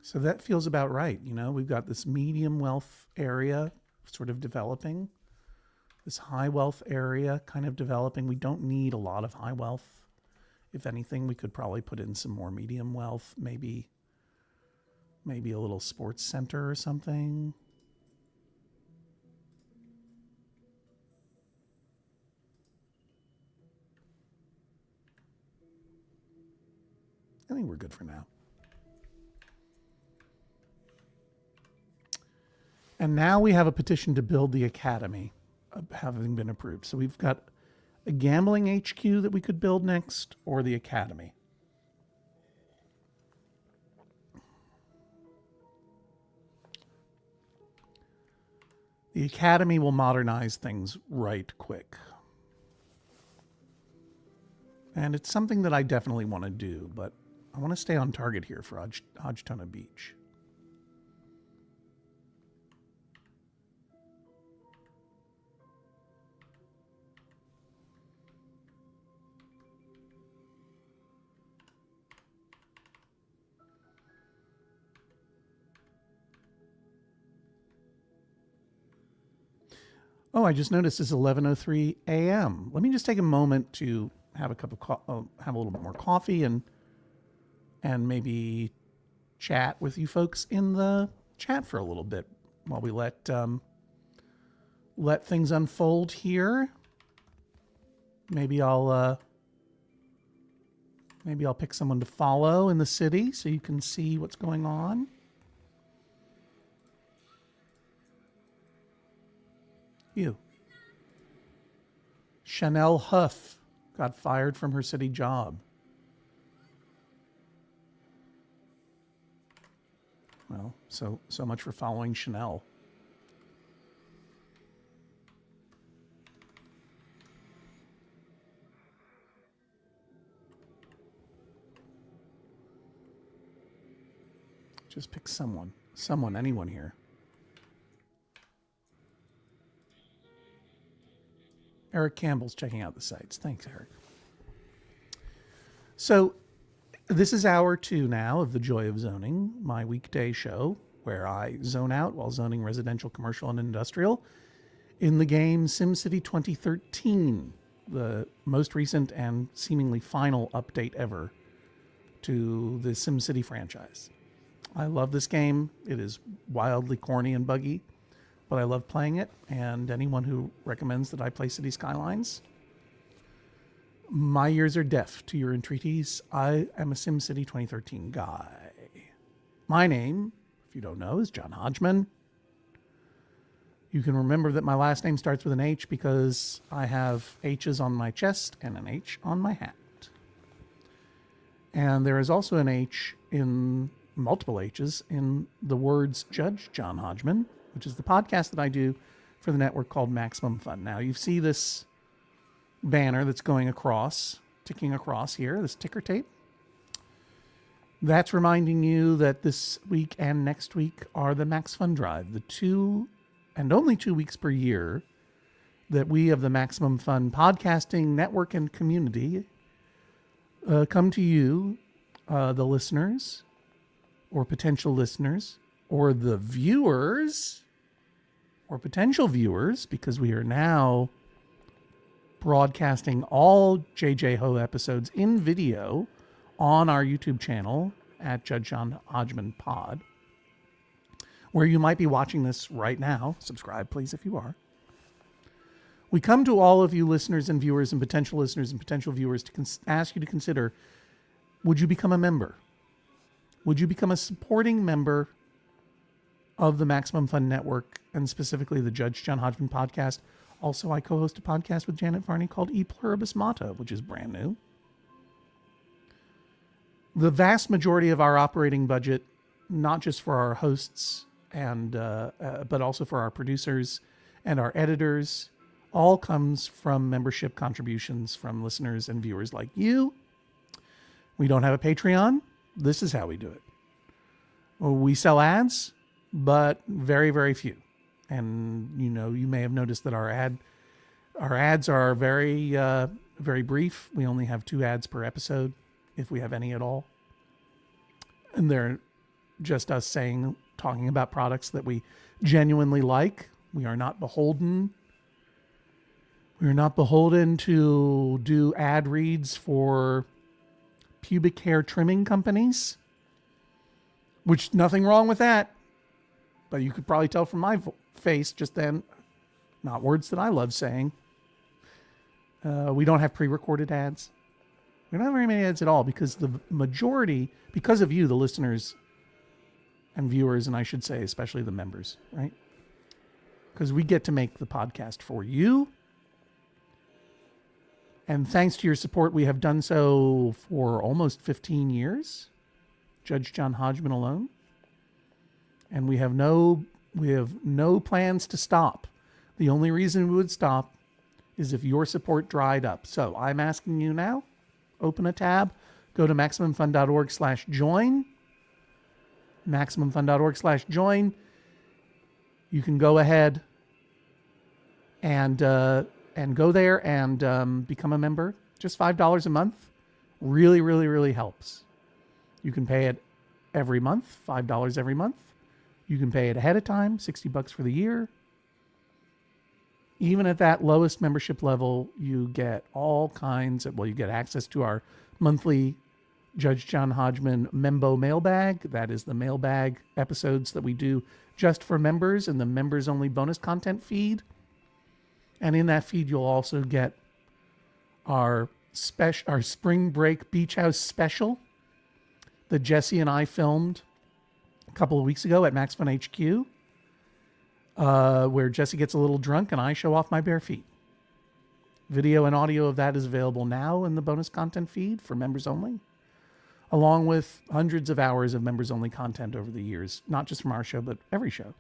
S1: So that feels about right. You know, we've got this medium wealth area sort of developing. This high wealth area kind of developing. We don't need a lot of high wealth. If anything, we could probably put in some more medium wealth, maybe a little sports center or something. I think we're good for now. And now we have a petition to build the academy having been approved. So we've got a gambling HQ that we could build next, or the academy. The academy will modernize things right quick. And it's something that I definitely want to do, but I want to stay on target here for HODGTONA Beach. Oh, I just noticed it's 11:03 a.m. Let me just take a moment to have a cup of have a little bit more coffee and maybe chat with you folks in the chat for a little bit while we let things unfold here. Maybe I'll pick someone to follow in the city so you can see what's going on. You. Chanel Huff got fired from her city job. Well, so much for following Chanel. Just pick someone, anyone here. Eric Campbell's checking out the sites. Thanks, Eric. So this is hour 2 now of The Joy of Zoning, my weekday show where I zone out while zoning residential, commercial, and industrial in the game SimCity 2013, the most recent and seemingly final update ever to the SimCity franchise. I love this game. It is wildly corny and buggy, but I love playing it, and anyone who recommends that I play City Skylines, my ears are deaf to your entreaties. I am a SimCity 2013 guy. My name, if you don't know, is John Hodgman. You can remember that my last name starts with an H because I have H's on my chest and an H on my hat. And there is also an H in multiple H's in the words Judge John Hodgman, which is the podcast that I do for the network called Maximum Fun. Now, you see this banner that's going across, ticking across here, this ticker tape. That's reminding you that this week and next week are the Max Fun Drive, the 2 and only 2 weeks per year that we of the Maximum Fun podcasting network and community come to you, the listeners or potential listeners or the viewers or potential viewers, because we are now broadcasting all JJ Ho episodes in video on our YouTube channel at Judge John Hodgman Pod, where you might be watching this right now. Subscribe, please, if you are. We come to all of you listeners and viewers and potential listeners and potential viewers to ask you to consider, would you become a member? Would you become a supporting member of the Maximum Fun Network, and specifically the Judge John Hodgman Podcast? Also, I co-host a podcast with Janet Varney called E Pluribus Motto, which is brand new. The vast majority of our operating budget, not just for our hosts and but also for our producers and our editors, all comes from membership contributions from listeners and viewers like you. We don't have a Patreon. This is how we do it. We sell ads, but very, very few. And you may have noticed that our ads are very, very brief. We only have 2 ads per episode, if we have any at all. And they're just us talking about products that we genuinely like. We are not beholden. We're not beholden to do ad reads for pubic hair trimming companies, which nothing wrong with that. But you could probably tell from my face just then, not words that I love saying. We don't have pre-recorded ads. We don't have very many ads at all, because the majority, because of you, the listeners and viewers, and I should say especially the members, right? Because we get to make the podcast for you. And thanks to your support, we have done so for almost 15 years. Judge John Hodgman alone. And we have no plans to stop. The only reason we would stop is if your support dried up. So I'm asking you now, open a tab, go to MaximumFun.org/join. MaximumFun.org/join. You can go ahead and go there and become a member. Just $5 a month. Really, really, really helps. You can pay it every month, $5 every month. You can pay it ahead of time, $60 for the year. Even at that lowest membership level, you get all kinds of, you get access to our monthly Judge John Hodgman Membo Mailbag. That is the mailbag episodes that we do just for members and the members only bonus content feed. And in that feed, you'll also get our spring break beach house special that Jesse and I filmed a couple of weeks ago at Max Fun HQ, where Jesse gets a little drunk and I show off my bare feet. Video and audio of that is available now in the bonus content feed for members only, along with hundreds of hours of members only content over the years, not just from our show, but every show.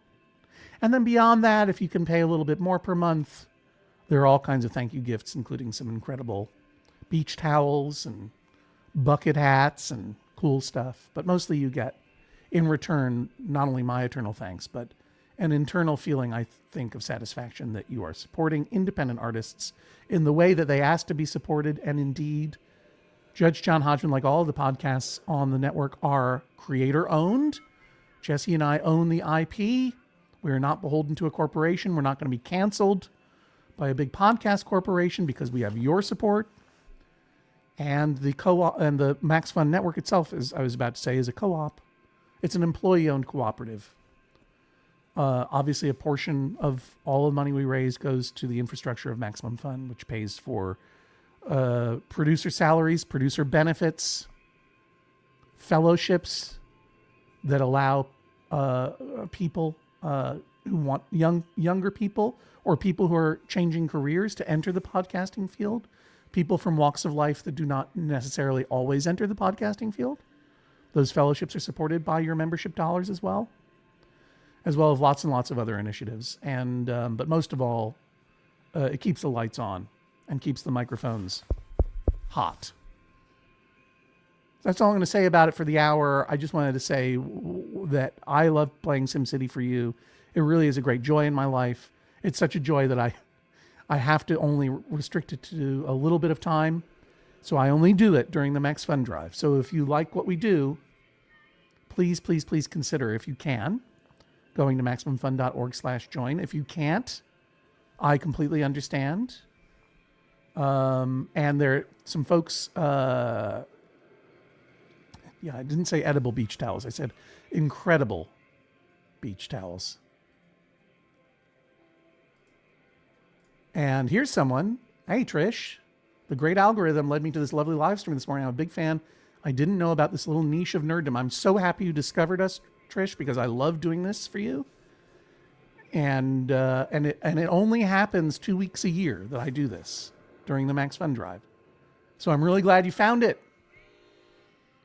S1: And then beyond that, if you can pay a little bit more per month, there are all kinds of thank you gifts, including some incredible beach towels and bucket hats and cool stuff. But mostly you get, in return, not only my eternal thanks, but an internal feeling, I think, of satisfaction that you are supporting independent artists in the way that they ask to be supported. And indeed, Judge John Hodgman, like all of the podcasts on the network, are creator-owned. Jesse and I own the IP. We are not beholden to a corporation. We're not going to be canceled by a big podcast corporation because we have your support. And the co-op and the Max Fun Network itself, as I was about to say, is a co-op. It's an employee-owned cooperative. Obviously, a portion of all the money we raise goes to the infrastructure of Maximum Fun, which pays for producer salaries, producer benefits, fellowships that allow people who want younger people or people who are changing careers to enter the podcasting field, people from walks of life that do not necessarily always enter the podcasting field. Those fellowships are supported by your membership dollars as well. as well as lots and lots of other initiatives. And but most of all, it keeps the lights on and keeps the microphones hot. That's all I'm going to say about it for the hour. I just wanted to say that I love playing SimCity for you. It really is a great joy in my life. It's such a joy that I have to only restrict it to a little bit of time. So I only do it during the Max Fun Drive. So if you like what we do, please, please, please consider, if you can, going to MaximumFun.org/join. If you can't, I completely understand. And there are some folks, I didn't say edible beach towels. I said incredible beach towels. And here's someone. Hey, Trish. The great algorithm led me to this lovely live stream this morning. I'm a big fan. I didn't know about this little niche of nerddom. I'm so happy you discovered us, Trish, because I love doing this for you. And it only happens 2 weeks a year that I do this during the Max Fun Drive. So I'm really glad you found it.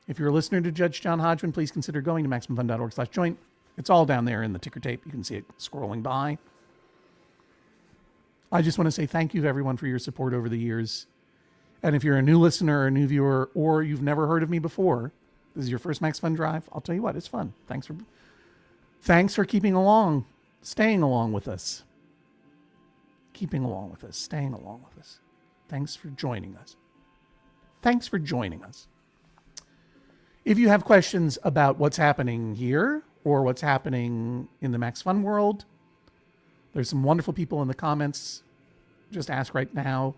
S1: If you're a listener to Judge John Hodgman, please consider going to MaximumFun.org/join. It's all down there in the ticker tape. You can see it scrolling by. I just want to say thank you to everyone for your support over the years. And if you're a new listener or a new viewer, or you've never heard of me before, this is your first Max Fun Drive, I'll tell you what, it's fun. Thanks for keeping along, staying along with us. Keeping along with us, staying along with us. Thanks for joining us. Thanks for joining us. If you have questions about what's happening here or what's happening in the Max Fun world, there's some wonderful people in the comments. Just ask right now,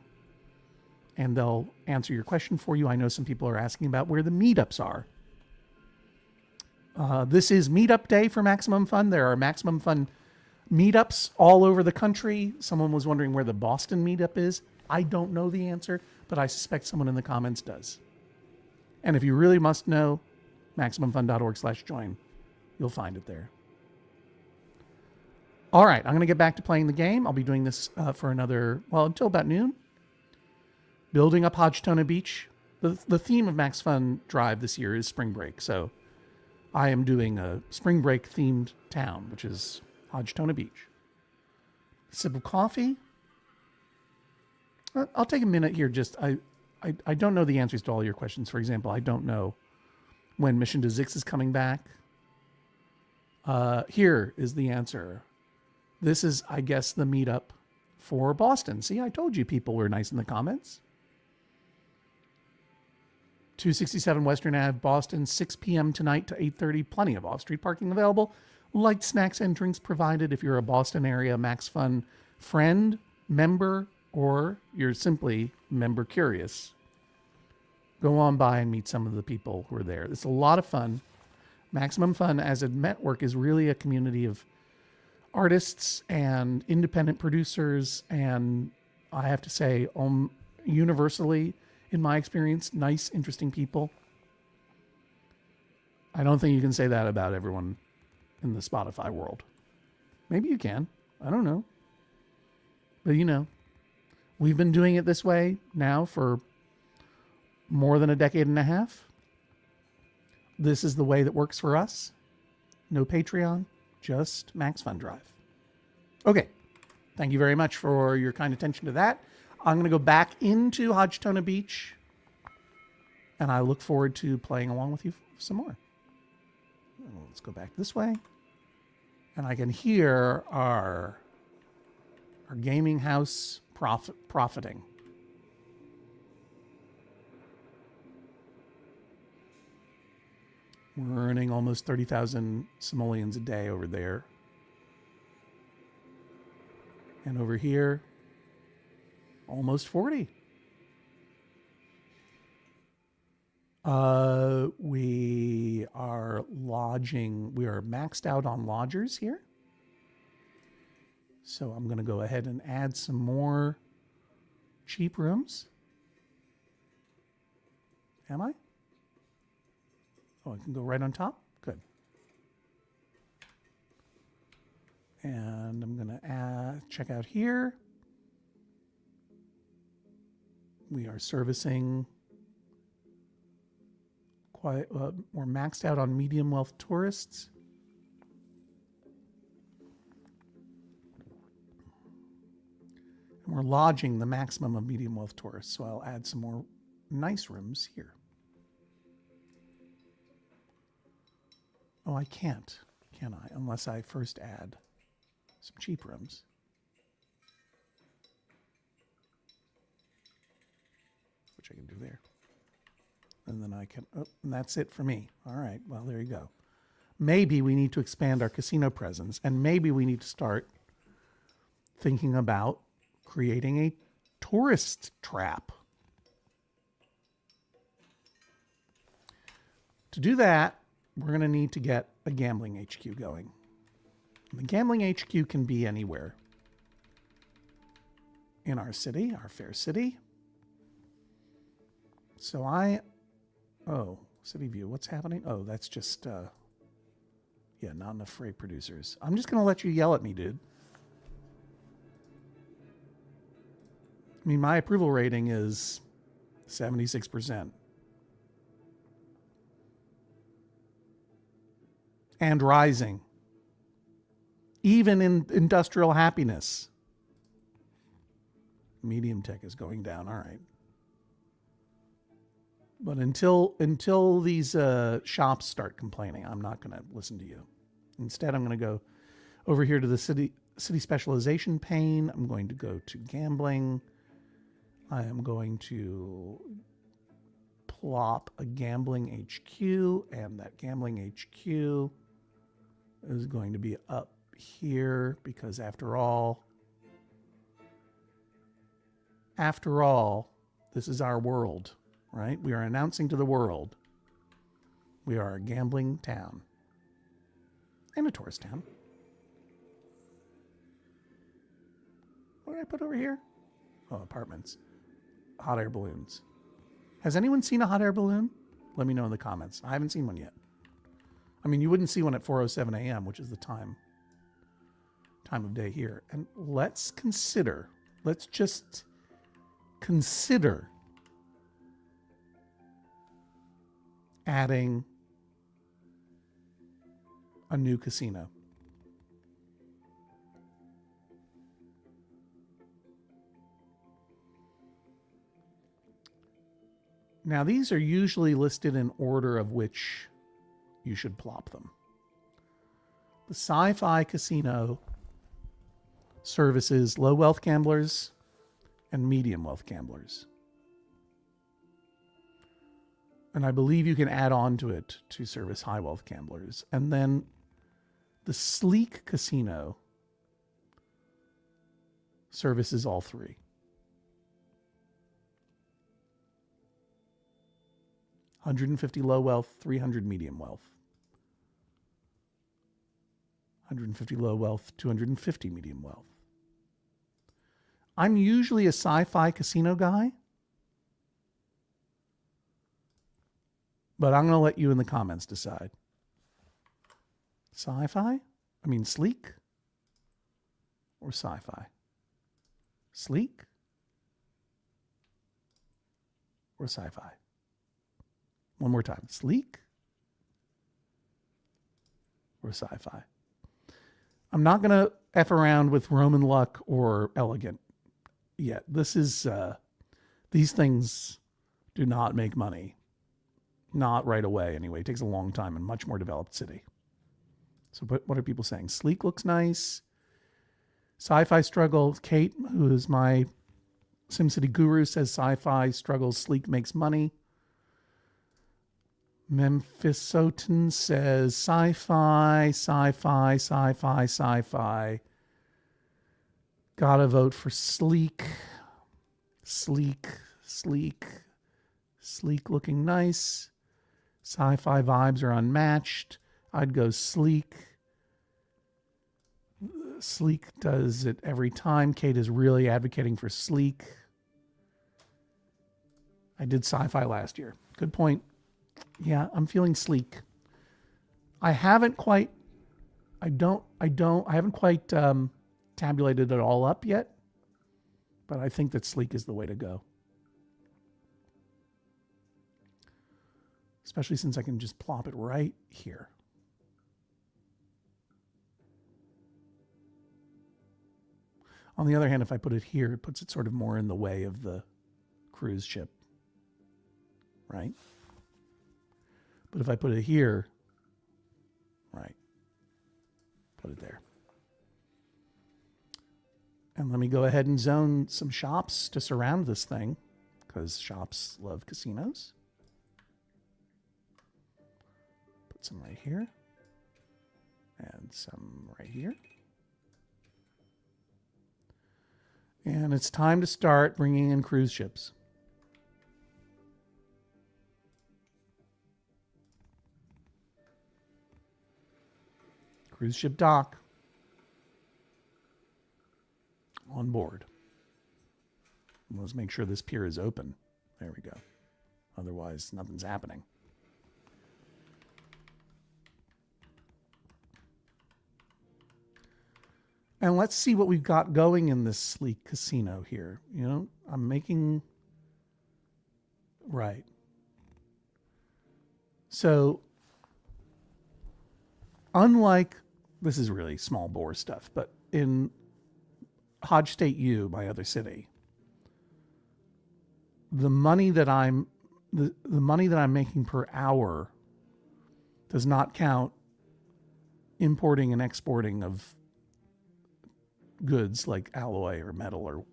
S1: and they'll answer your question for you. I know some people are asking about where the meetups are. This is Meetup Day for Maximum Fun. There are Maximum Fun meetups all over the country. Someone was wondering where the Boston meetup is. I don't know the answer, but I suspect someone in the comments does. And if you really must know, MaximumFun.org/join. You'll find it there. All right, I'm going to get back to playing the game. I'll be doing this for until about noon. Building up HODGTONA Beach. The theme of Max Fun Drive this year is spring break. So I am doing a spring break themed town, which is HODGTONA Beach. Sip of coffee. I'll take a minute here. I don't know the answers to all your questions. For example, I don't know when Mission to Zix is coming back. Here is the answer. This is, I guess, the meetup for Boston. See, I told you people were nice in the comments. 267 Western Ave, Boston, 6 p.m. tonight to 8:30. Plenty of off-street parking available. Light snacks and drinks provided. If you're a Boston area Max Fun friend, member, or you're simply member curious, go on by and meet some of the people who are there. It's a lot of fun. Maximum Fun as a network is really a community of artists and independent producers, and I have to say, universally, in my experience, nice, interesting people. I don't think you can say that about everyone in the Spotify world. Maybe you can. I don't know. But we've been doing it this way now for more than a decade and a half. This is the way that works for us. No Patreon, just Max Fun Drive. Okay. Thank you very much for your kind attention to that. I'm going to go back into HODGTONA Beach, and I look forward to playing along with you some more. Let's go back this way. And I can hear our gaming house profiting. We're earning almost 30,000 simoleons a day over there. And over here, almost 40. We are maxed out on lodgers here. So I'm going to go ahead and add some more cheap rooms. Am I? Oh, I can go right on top? Good. And I'm going to check out here. We are servicing we're maxed out on medium wealth tourists. And we're lodging the maximum of medium wealth tourists, so I'll add some more nice rooms here. Oh, I can't, can I? Unless I first add some cheap rooms. Which I can do there. And then I can, oh, and that's it for me. All right, well, there you go. Maybe we need to expand our casino presence, and maybe we need to start thinking about creating a tourist trap. To do that, we're going to need to get a gambling HQ going. The gambling HQ can be anywhere in our city, our fair city. So oh, city view, what's happening? Oh, that's just, yeah, not enough freight producers. I'm just going to let you yell at me, dude. I mean, my approval rating is 76%. And rising. Even in industrial happiness. Medium tech is going down. All right. But until these shops start complaining, I'm not going to listen to you. Instead, I'm going to go over here to the city specialization pane. I'm going to go to gambling. I am going to plop a gambling HQ, and that gambling HQ is going to be up here because after all, this is our world, right? We are announcing to the world we are a gambling town and a tourist town. What did I put over here? Oh, apartments. Hot air balloons. Has anyone seen a hot air balloon? Let me know in the comments. I haven't seen one yet. I mean, you wouldn't see one at 4:07 a.m., which is the time of day here. And let's just consider adding a new casino. Now, these are usually listed in order of which you should plop them. The Sci-Fi Casino services low wealth gamblers and medium wealth gamblers. And I believe you can add on to it to service high wealth gamblers. And then the Sleek Casino services all three. 150 low wealth, 300 medium wealth. 150 low wealth, 250 medium wealth. I'm usually a sci-fi casino guy, but I'm going to let you in the comments decide. Sci-fi? I mean sleek or sci-fi? Sleek or sci-fi? One more time. Sleek or sci-fi? I'm not going to F around with Roman luck or elegant yet. This is, these things do not make money. Not right away, anyway. It takes a long time in a much more developed city. So what are people saying? Sleek looks nice. Sci-fi struggles. Kate, who is my SimCity guru, says sci-fi struggles. Sleek makes money. Memphisotan says sci-fi, sci-fi, sci-fi, sci-fi. Gotta vote for sleek. Sleek, sleek, sleek looking nice. Sci-fi vibes are unmatched. I'd go sleek. Sleek does it every time. Kate is really advocating for sleek. I did sci-fi last year. Good point. Yeah, I'm feeling sleek. I haven't quite tabulated it all up yet, but I think that sleek is the way to go. Especially since I can just plop it right here. On the other hand, if I put it here, it puts it sort of more in the way of the cruise ship, right? But if I put it here, right, put it there. And let me go ahead and zone some shops to surround this thing, because shops love casinos. Put some right here. And some right here. And it's time to start bringing in cruise ships. Cruise ship dock. On board. Let's make sure this pier is open. There we go. Otherwise, nothing's happening. And let's see what we've got going in this sleek casino here. You know, I'm making... Right. So, unlike... This is really small bore stuff, but in Hodge State U, my other city, the money that I'm making per hour does not count importing and exporting of goods like alloy or metal or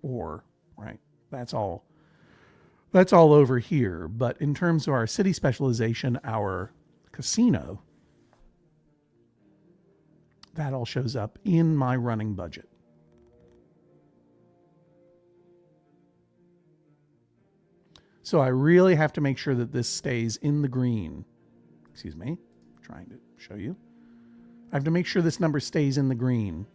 S1: ore, right? That's all over here. But in terms of our city specialization, our casino, that all shows up in my running budget. So I really have to make sure that this stays in the green. Excuse me, I'm trying to show you. I have to make sure this number stays in the green,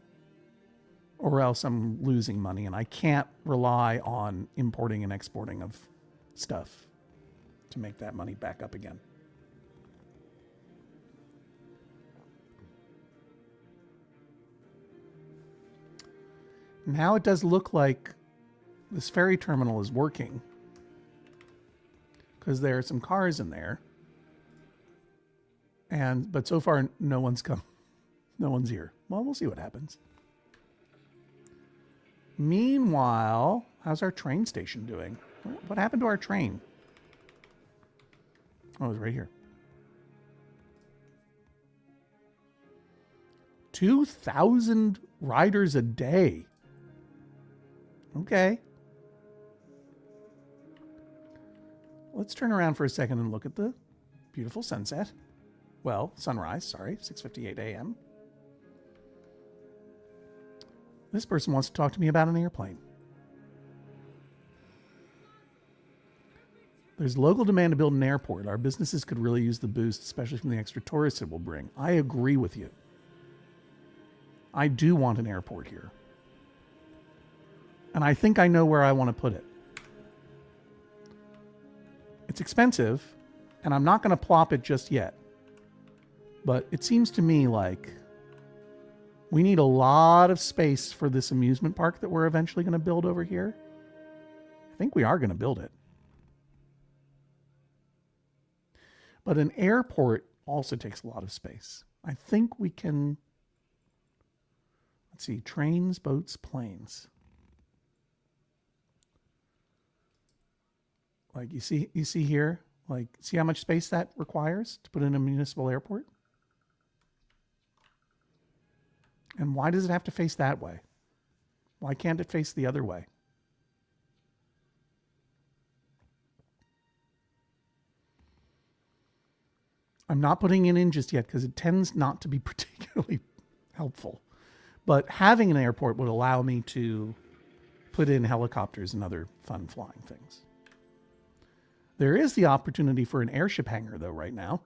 S1: or else I'm losing money, and I can't rely on importing and exporting of stuff to make that money back up again. Now it does look like this ferry terminal is working, because there are some cars in there, but so far no one's come. No one's here. Well, we'll see what happens. Meanwhile, how's our train station doing? What happened to our train? Oh, it was right here. 2,000 riders a day. Okay. Let's turn around for a second and look at the beautiful sunset. Well, sunrise, sorry, 6:58 a.m. This person wants to talk to me about an airplane. There's local demand to build an airport. Our businesses could really use the boost, especially from the extra tourists it will bring. I agree with you. I do want an airport here. And I think I know where I want to put it. It's expensive, and I'm not going to plop it just yet. But it seems to me like we need a lot of space for this amusement park that we're eventually going to build over here. I think we are going to build it. But an airport also takes a lot of space. I think we can... Let's see. Trains, boats, planes. Like you see here, like see how much space that requires to put in a municipal airport? And why does it have to face that way? Why can't it face the other way? I'm not putting it in just yet because it tends not to be particularly helpful. But having an airport would allow me to put in helicopters and other fun flying things. There is the opportunity for an airship hangar, though, right now,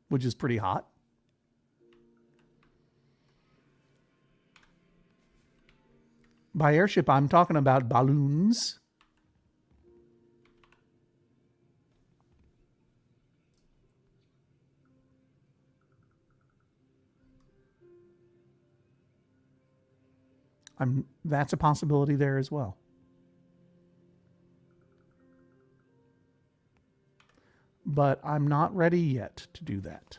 S1: which is pretty hot. By airship, I'm talking about balloons. That's a possibility there as well. But I'm not ready yet to do that.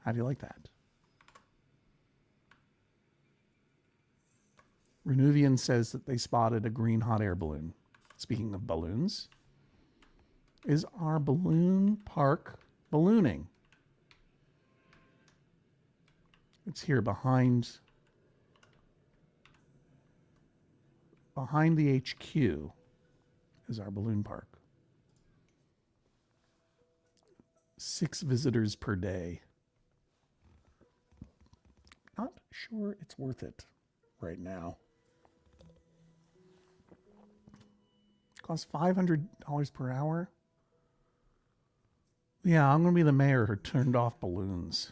S1: How do you like that? Renuvian says that they spotted a green hot air balloon. Speaking of balloons, is our balloon park ballooning? It's here behind the HQ is our balloon park. 6 visitors per day. Not sure it's worth it right now. Costs $500 per hour. Yeah, I'm going to be the mayor who turned off balloons.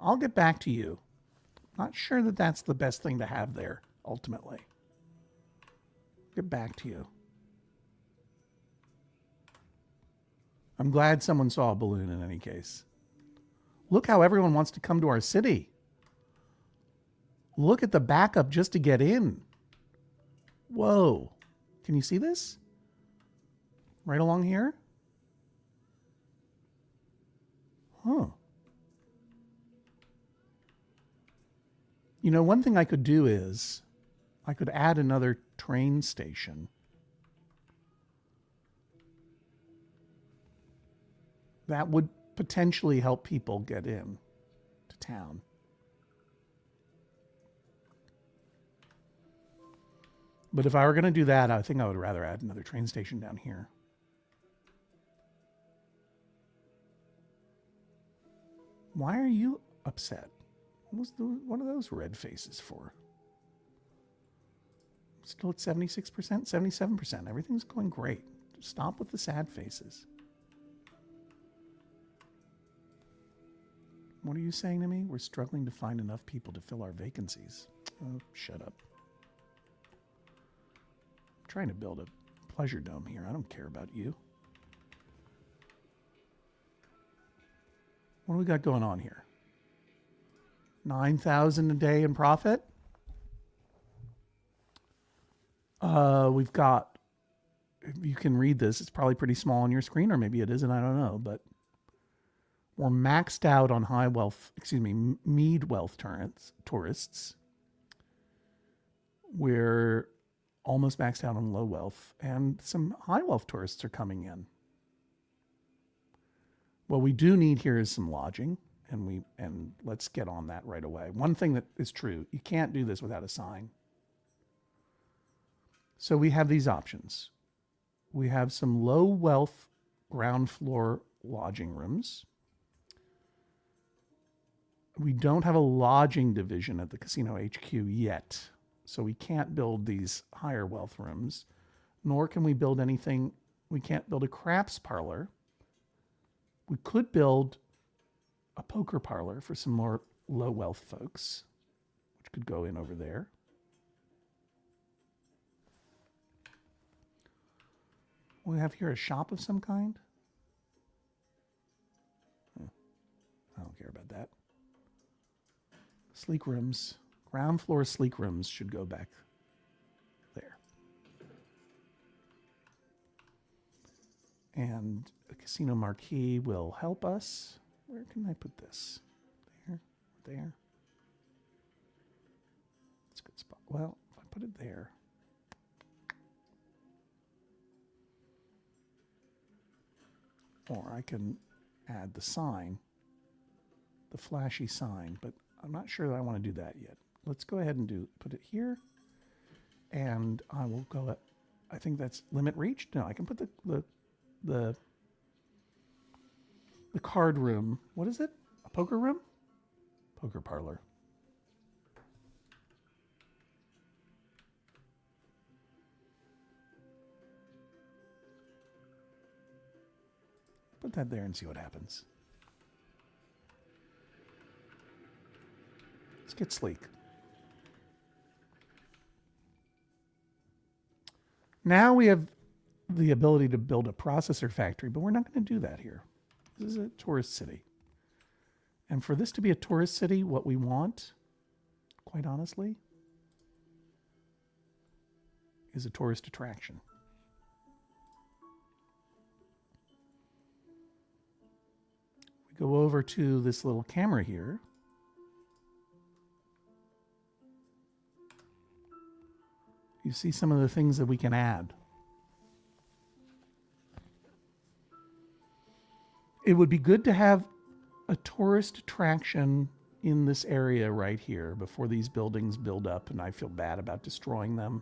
S1: I'll get back to you. Not sure that that's the best thing to have there, ultimately. Get back to you. I'm glad someone saw a balloon in any case. Look how everyone wants to come to our city. Look at the backup just to get in. Whoa. Can you see this? Right along here? Huh. You know, one thing I could do is I could add another train station. That would potentially help people get in to town. But if I were going to do that, I think I would rather add another train station down here. Why are you upset? What are those red faces for? Still at 76%, 77%. Everything's going great. Stop with the sad faces. What are you saying to me? We're struggling to find enough people to fill our vacancies. Oh, shut up. I'm trying to build a pleasure dome here. I don't care about you. What do we got going on here? 9,000 a day in profit. We've got, you can read this. It's probably pretty small on your screen, or maybe it isn't. I don't know, but we're maxed out on mead wealth tourists. We're almost maxed out on low wealth, and some high wealth tourists are coming in. What we do need here is some lodging, and let's get on that right away. One thing that is true, you can't do this without a sign. So we have these options. We have some low wealth ground floor lodging rooms. We don't have a lodging division at the casino HQ yet, so we can't build these higher wealth rooms, nor can we build anything. We can't build a craps parlor. We could build a poker parlor for some more low wealth folks, which could go in over there. We have here a shop of some kind. I don't care about that. Sleek rooms, ground floor sleek rooms should go back there. And a casino marquee will help us. Where can I put this? There, there. That's a good spot. Well, if I put it there. Or I can add the sign, the flashy sign, but I'm not sure that I want to do that yet. Let's go ahead and put it here, and I will go at, I think that's limit reach. No, I can put the card room. What is it? A poker room? Poker parlor. Put that there and see what happens. Let's get sleek. Now we have the ability to build a processor factory, but we're not going to do that here. This is a tourist city. And for this to be a tourist city, what we want, quite honestly, is a tourist attraction. Go over to this little camera here. You see some of the things that we can add. It would be good to have a tourist attraction in this area right here before these buildings build up, and I feel bad about destroying them.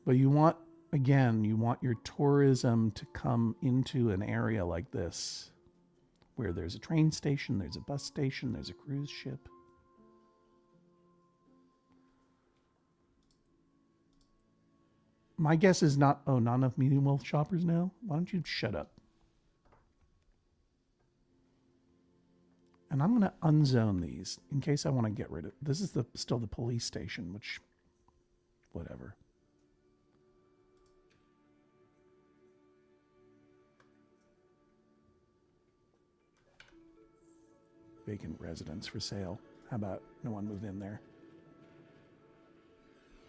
S1: But you want, again, you want your tourism to come into an area like this where there's a train station, there's a bus station, there's a cruise ship. My guess is not enough medium wealth shoppers now. Why don't you shut up? And I'm going to unzone these in case I want to get rid of. This is still the police station, which, whatever. Vacant residence for sale. How about no one move in there?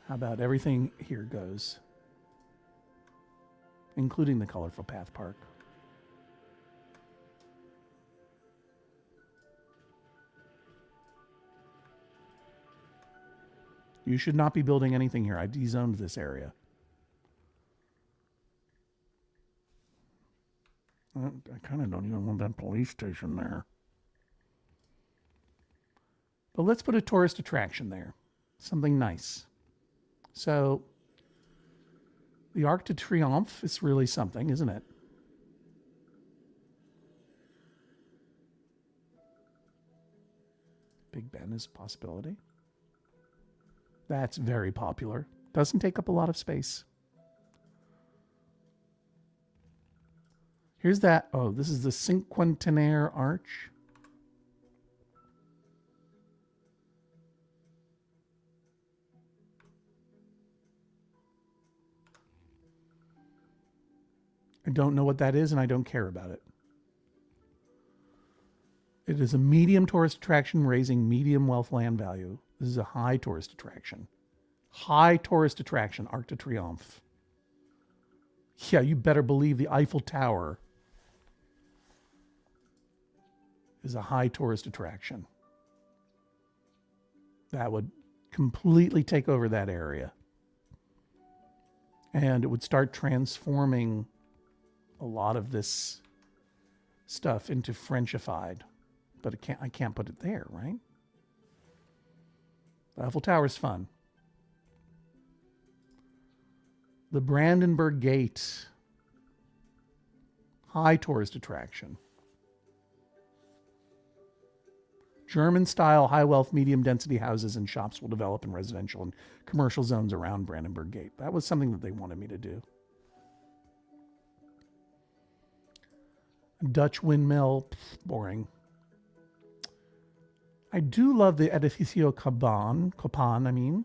S1: How about everything here goes, including the colorful path park? You should not be building anything here. I dezoned this area. I kind of don't even want that police station there. But let's put a tourist attraction there. Something nice. So, the Arc de Triomphe is really something, isn't it? Big Ben is a possibility. That's very popular. Doesn't take up a lot of space. Here's that. Oh, this is the Cinquantenaire Arch. I don't know what that is, and I don't care about it. It is a medium tourist attraction raising medium wealth land value. This is a high tourist attraction. High tourist attraction, Arc de Triomphe. Yeah, you better believe the Eiffel Tower is a high tourist attraction. That would completely take over that area. And it would start transforming a lot of this stuff into Frenchified. But I can't put it there, right? The Eiffel Tower is fun. The Brandenburg Gate. High tourist attraction. German-style, high-wealth, medium-density houses and shops will develop in residential and commercial zones around Brandenburg Gate. That was something that they wanted me to do. Dutch windmill, boring. I do love the Edificio Copan.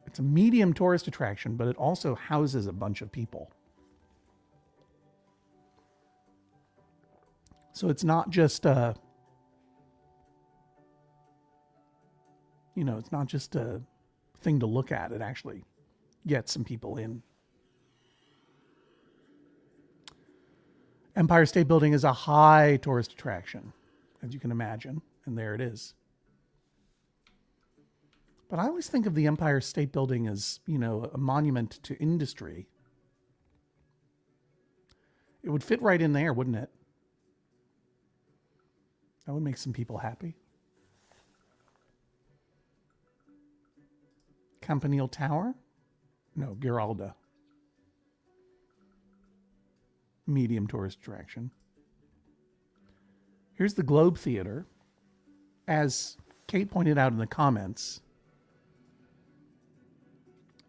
S1: It's a medium tourist attraction, but it also houses a bunch of people. So it's not just it's not just a thing to look at. It actually gets some people in. Empire State Building is a high tourist attraction, as you can imagine, and there it is. But I always think of the Empire State Building as, a monument to industry. It would fit right in there, wouldn't it? That would make some people happy. Campanile Tower? No, Giralda. Medium tourist attraction. Here's the Globe Theater. As Kate pointed out in the comments,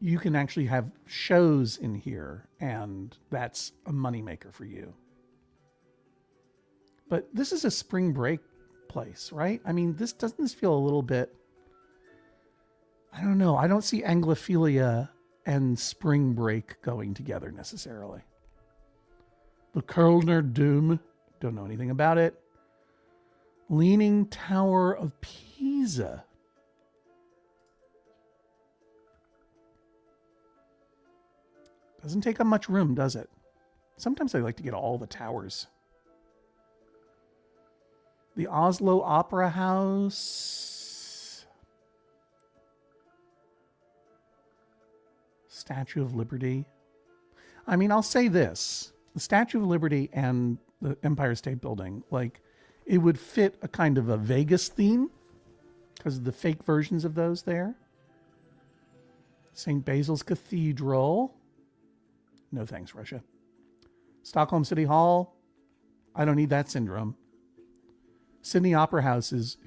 S1: you can actually have shows in here, and that's a moneymaker for you. But this is a spring break place, right? I mean, doesn't this feel a little bit, I don't know. I don't see Anglophilia and spring break going together necessarily. The Kölner Dom, don't know anything about it. Leaning Tower of Pisa. Doesn't take up much room, does it? Sometimes I like to get all the towers. The Oslo Opera House. Statue of Liberty. I mean, I'll say this. The Statue of Liberty and the Empire State Building, like, it would fit a kind of a Vegas theme because of the fake versions of those there. St. Basil's Cathedral. No thanks, Russia. Stockholm City Hall. I don't need that syndrome. Sydney Opera House is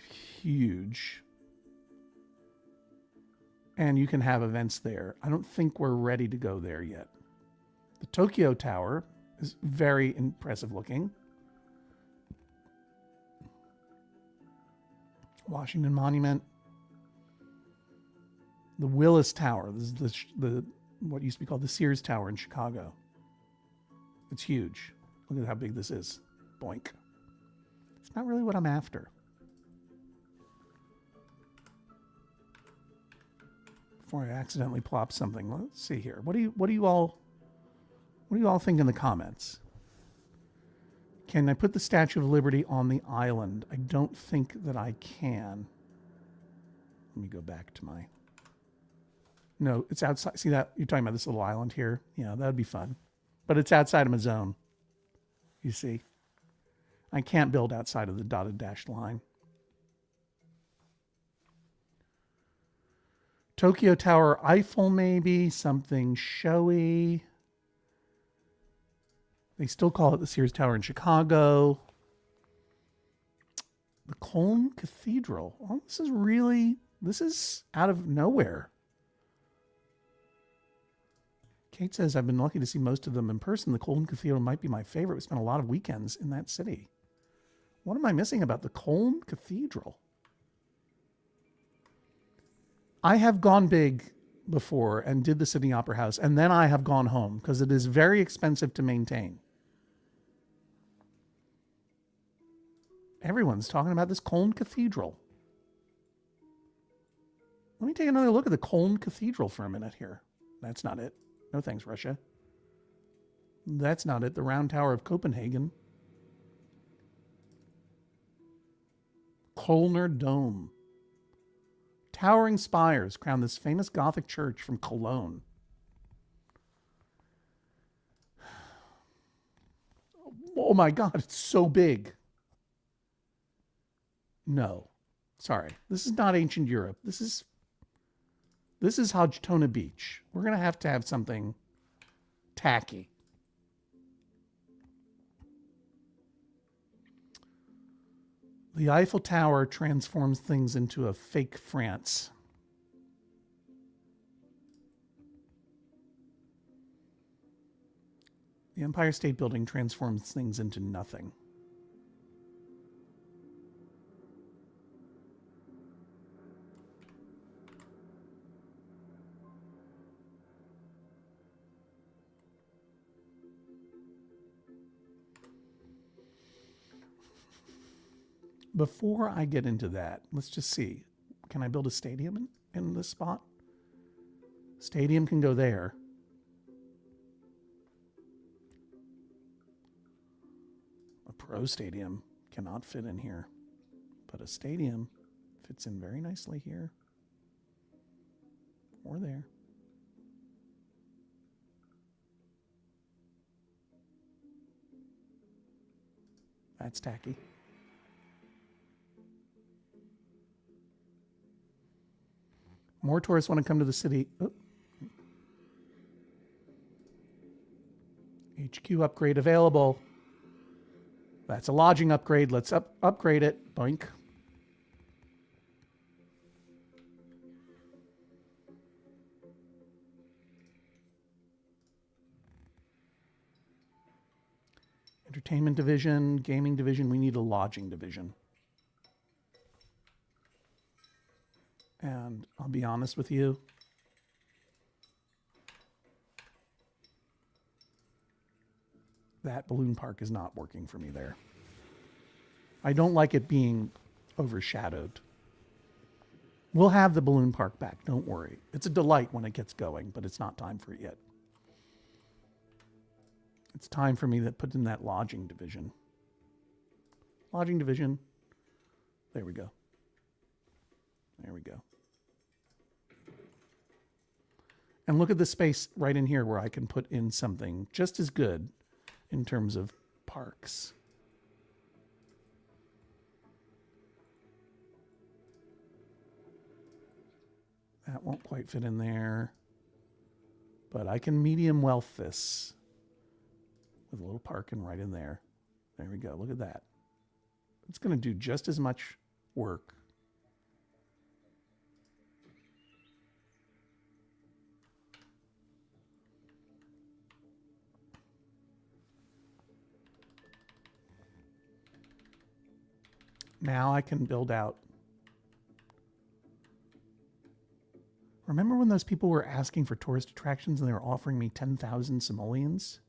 S1: huge. And you can have events there. I don't think we're ready to go there yet. The Tokyo Tower is very impressive looking. Washington Monument. The Willis Tower. This is the what used to be called the Sears Tower in Chicago. It's huge. Look at how big this is. Boink. It's not really what I'm after. Before I accidentally plop something, let's see here. What do you all think in the comments? Can I put the Statue of Liberty on the island? I don't think that I can. Let me go back to my... No, it's outside. See that? You're talking about this little island here? Yeah, that would be fun. But it's outside of my zone. You see? I can't build outside of the dotted dashed line. Tokyo Tower Eiffel, maybe. Something showy. They still call it the Sears Tower in Chicago. The Cologne Cathedral. Oh, this is out of nowhere. Kate says, I've been lucky to see most of them in person. The Cologne Cathedral might be my favorite. We spent a lot of weekends in that city. What am I missing about the Cologne Cathedral? I have gone big before and did the Sydney Opera House, and then I have gone home because it is very expensive to maintain. Everyone's talking about this Cologne Cathedral. Let me take another look at the Cologne Cathedral for a minute here. That's not it. No thanks, Russia. That's not it. The Round Tower of Copenhagen. Kölner Dome. Towering spires crown this famous Gothic church from Cologne. Oh my God, it's so big. No, sorry. This is not ancient Europe. This is HODGTONA Beach. We're going to have something tacky. The Eiffel Tower transforms things into a fake France. The Empire State Building transforms things into nothing. Before I get into that, let's just see. Can I build a stadium in this spot? Stadium can go there. A pro stadium cannot fit in here, but a stadium fits in very nicely here or there. That's tacky. More tourists want to come to the city. Oh. HQ upgrade available. That's a lodging upgrade. Let's upgrade it. Boink. Entertainment division, gaming division. We need a lodging division. And I'll be honest with you. That balloon park is not working for me there. I don't like it being overshadowed. We'll have the balloon park back. Don't worry. It's a delight when it gets going, but it's not time for it yet. It's time for me to put in that lodging division. Lodging division. There we go. There we go. And look at the space right in here where I can put in something just as good in terms of parks. That won't quite fit in there. But I can medium wealth this with a little parking right in there. There we go. Look at that. It's going to do just as much work. Now I can build out. Remember when those people were asking for tourist attractions and they were offering me 10,000 simoleons?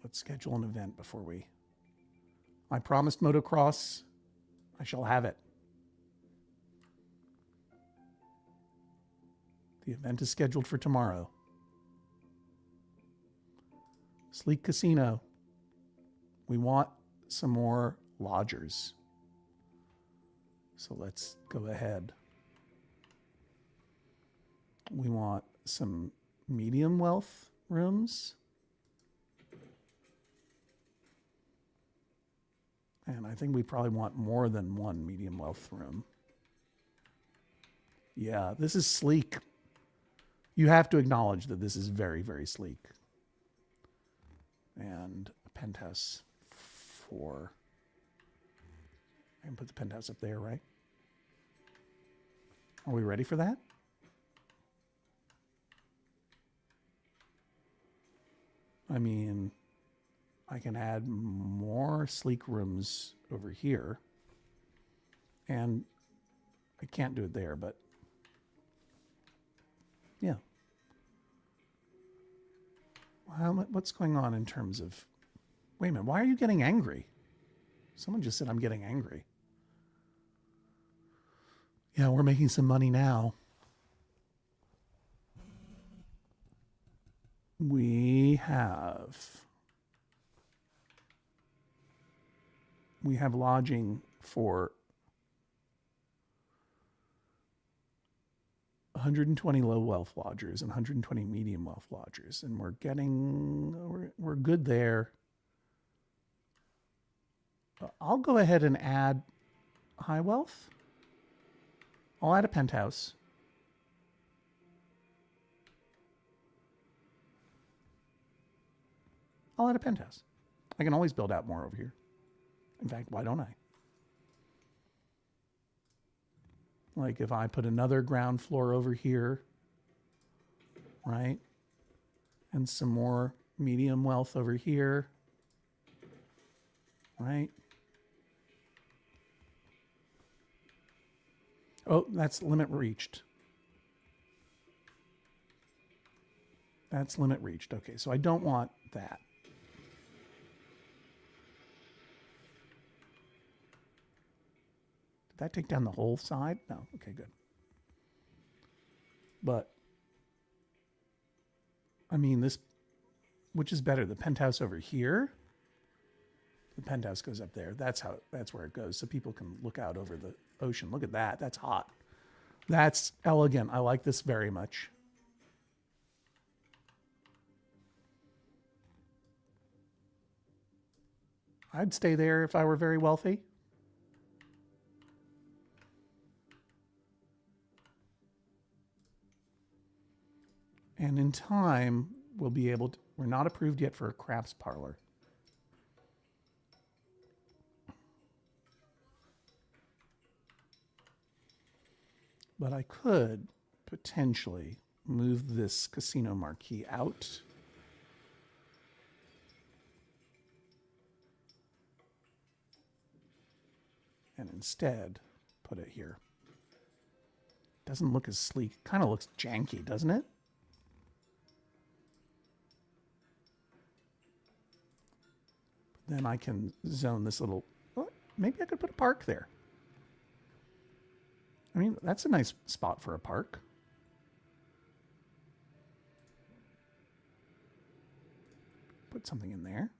S1: Let's schedule an event before we... I promised motocross. I shall have it. The event is scheduled for tomorrow. Sleek Casino. We want some more lodgers. So let's go ahead. We want some medium wealth rooms. And I think we probably want more than one medium wealth room. Yeah, this is sleek. You have to acknowledge that this is very, very sleek. And a penthouse for... I can put the penthouse up there, right? Are we ready for that? I mean, I can add more sleek rooms over here. And I can't do it there, but yeah. What's going on in terms of... Wait a minute, why are you getting angry? Someone just said I'm getting angry. Yeah, we're making some money now. We have lodging for 120 low wealth lodgers and 120 medium wealth lodgers, and we're good there. I'll go ahead and add high wealth. I'll add a penthouse. I'll add a penthouse. I can always build out more over here. In fact, why don't I? Like if I put another ground floor over here, right? And some more medium wealth over here, right? Oh, that's limit reached. That's limit reached. Okay, so I don't want that. Did that take down the whole side? No. Okay, good. But, I mean, this, which is better, the penthouse over here? The penthouse goes up there. That's where it goes, so people can look out over the ocean. Look at that. That's hot. That's elegant. I like this very much. I'd stay there if I were very wealthy. And in time, we'll be able to... We're not approved yet for a craps parlor. But I could potentially move this casino marquee out. And instead, put it here. Doesn't look as sleek. Kind of looks janky, doesn't it? Then I can zone this little... Well, maybe I could put a park there. I mean, that's a nice spot for a park. put something in there.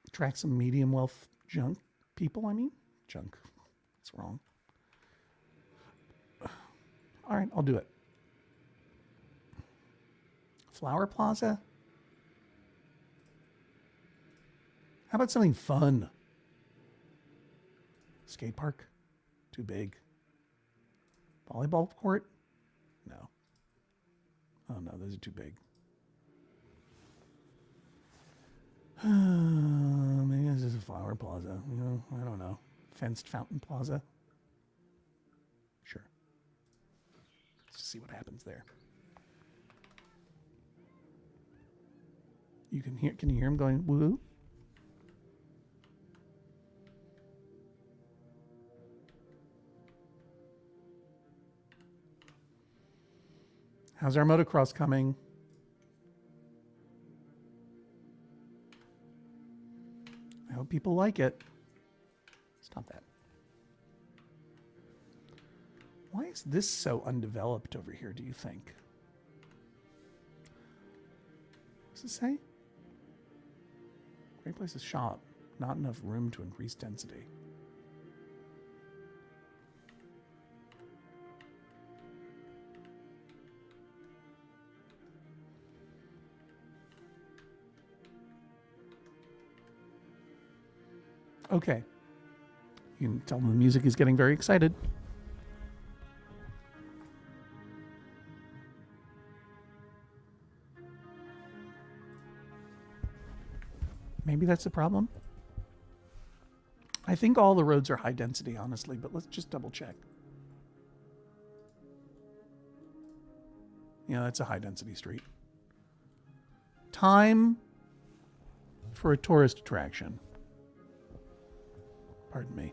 S1: Attract some medium wealth junk people, I mean. Junk. That's wrong. All right, I'll do it. Flower Plaza? How about something fun? Skate park? Too big. Volleyball court? No. Oh no, those are too big. Maybe this is a flower plaza. You know, I don't know. Fenced fountain plaza? Sure. Let's see what happens there. Can you hear him going woo? How's our motocross coming? I hope people like it. Stop that. Why is this so undeveloped over here, do you think? What does it say? Great place to shop. Not enough room to increase density. Okay. You can tell them the music is getting very excited. Maybe that's the problem. I think all the roads are high density, honestly, but let's just double check. Yeah, that's a high density street. Time for a tourist attraction. Pardon me.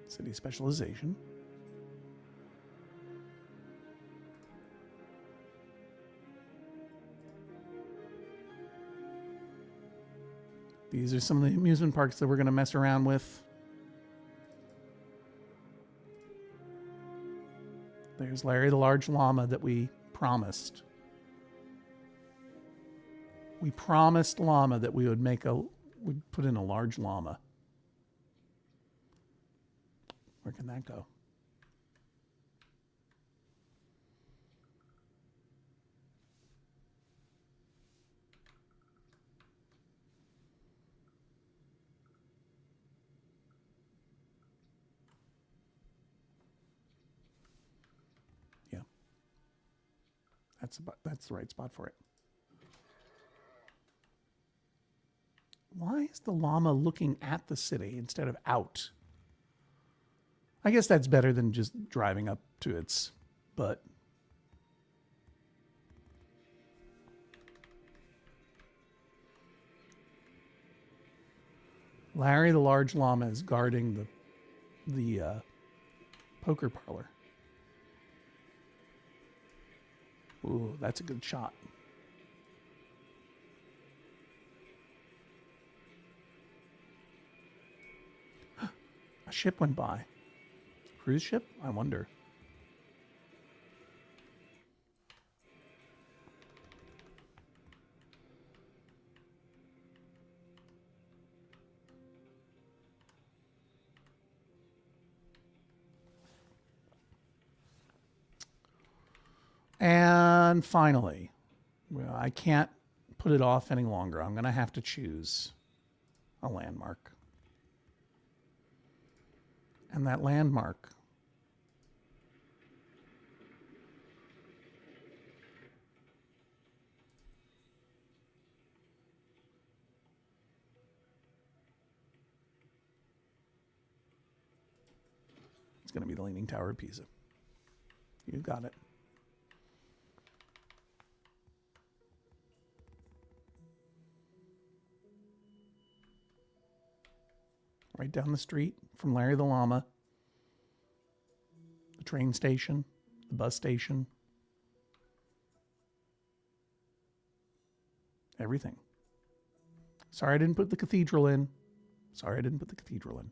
S1: City specialization. These are some of the amusement parks that we're going to mess around with. There's Larry the Large Llama that we promised. We promised Llama that we would put in a large llama. Where can that go? That's the right spot for it. Why is the llama looking at the city instead of out? I guess that's better than just driving up to its butt. Larry the Large Llama is guarding the poker parlor. Ooh, that's a good shot. A ship went by. Cruise ship? I wonder. And finally, well, I can't put it off any longer. I'm going to have to choose a landmark. And that landmark is going to be the Leaning Tower of Pisa. You got it. Right down the street from Larry the Llama, the train station, the bus station, everything. Sorry I didn't put the cathedral in. Sorry I didn't put the cathedral in.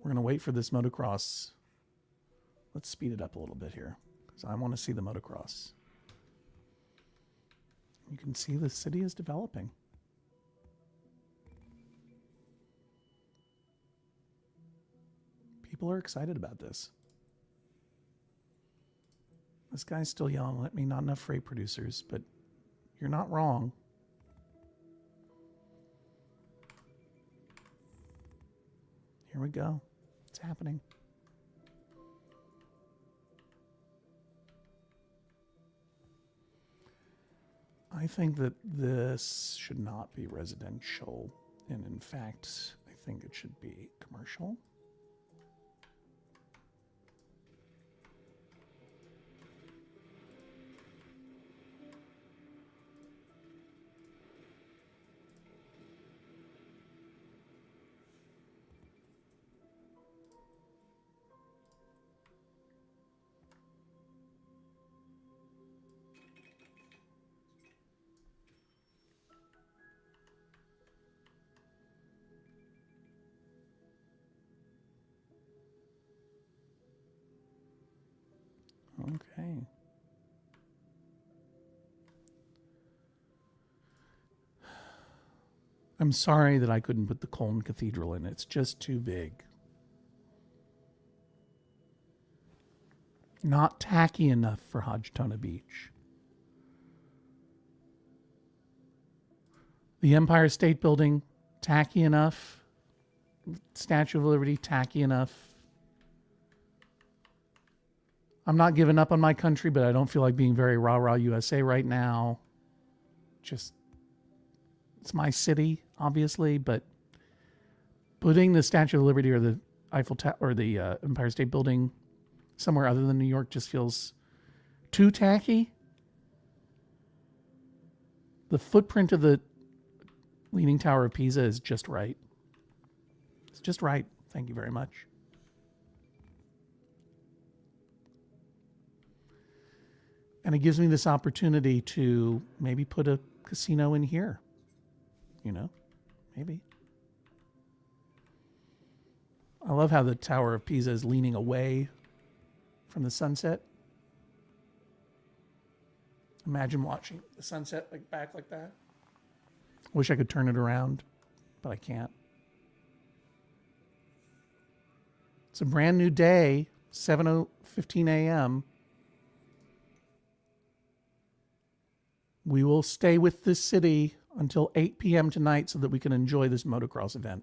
S1: We're going to wait for this motocross. Let's speed it up a little bit here because I want to see the motocross. You can see the city is developing. People are excited about this. This guy's still yelling at me, not enough freight producers, but you're not wrong. Here we go. It's happening. I think that this should not be residential. And in fact, I think it should be commercial. Okay. I'm sorry that I couldn't put the Cologne Cathedral in. It's just too big. Not tacky enough for HODGTONA Beach. The Empire State Building, tacky enough. Statue of Liberty, tacky enough. I'm not giving up on my country, but I don't feel like being very rah-rah USA right now. Just, it's my city, obviously, but putting the Statue of Liberty or the Eiffel Tower or the Empire State Building somewhere other than New York just feels too tacky. The footprint of the Leaning Tower of Pisa is just right. It's just right. Thank you very much. And it gives me this opportunity to maybe put a casino in here. You know, maybe. I love how the Tower of Pisa is leaning away from the sunset. Imagine watching the sunset like back like that. Wish I could turn it around, but I can't. It's a brand new day, 7:15 a.m. We will stay with this city until 8 p.m. tonight so that we can enjoy this motocross event.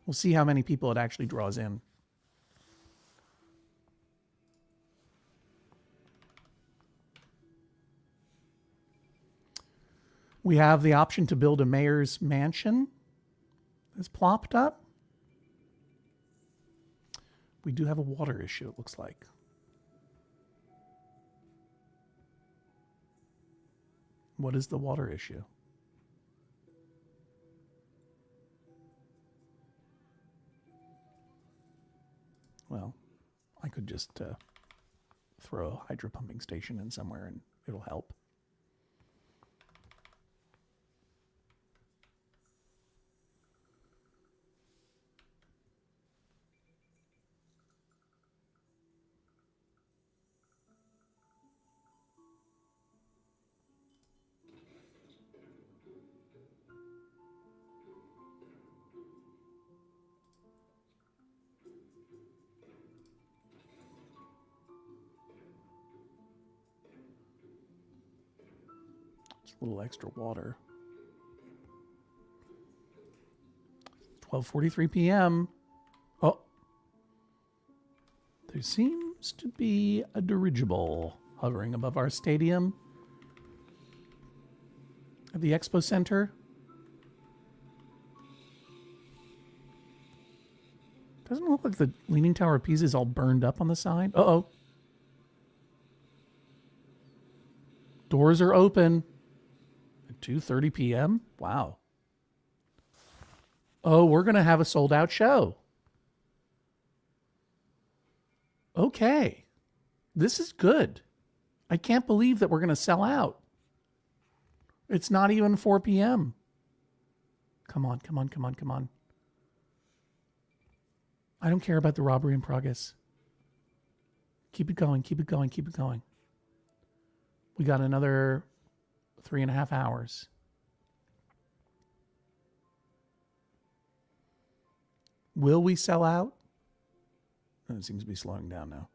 S1: We'll see how many people it actually draws in. We have the option to build a mayor's mansion. It's plopped up. We do have a water issue, it looks like. What is the water issue? Well, I could just throw a hydro pumping station in somewhere and it'll help. A little extra water. 12:43 p.m. Oh, there seems to be a dirigible hovering above our stadium at the Expo Center. Doesn't look like the Leaning Tower of Pisa is all burned up on the side. Uh-oh. Doors are open. 2:30 p.m. Wow. Oh, we're going to have a sold out show. Okay. This is good. I can't believe that we're going to sell out. It's not even 4 p.m. Come on, come on, come on, come on. I don't care about the robbery in progress. Keep it going, keep it going, keep it going. We got another 3.5 hours. Will we sell out? Oh, it seems to be slowing down now.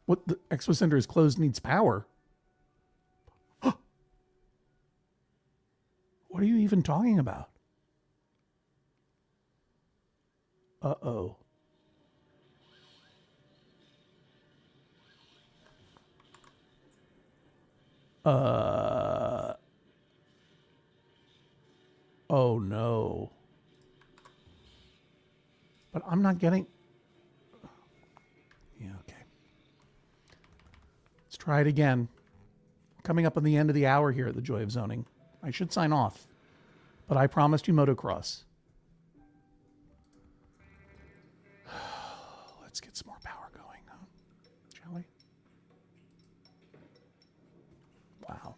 S1: What? The Expo Center is closed, needs power. What are you even talking about? Uh-oh. Oh no. But I'm not getting... Yeah, okay. Let's try it again. Coming up on the end of the hour here at the Joy of Zoning. I should sign off, but I promised you motocross. Let's get some more power going, huh? Shall we? Wow.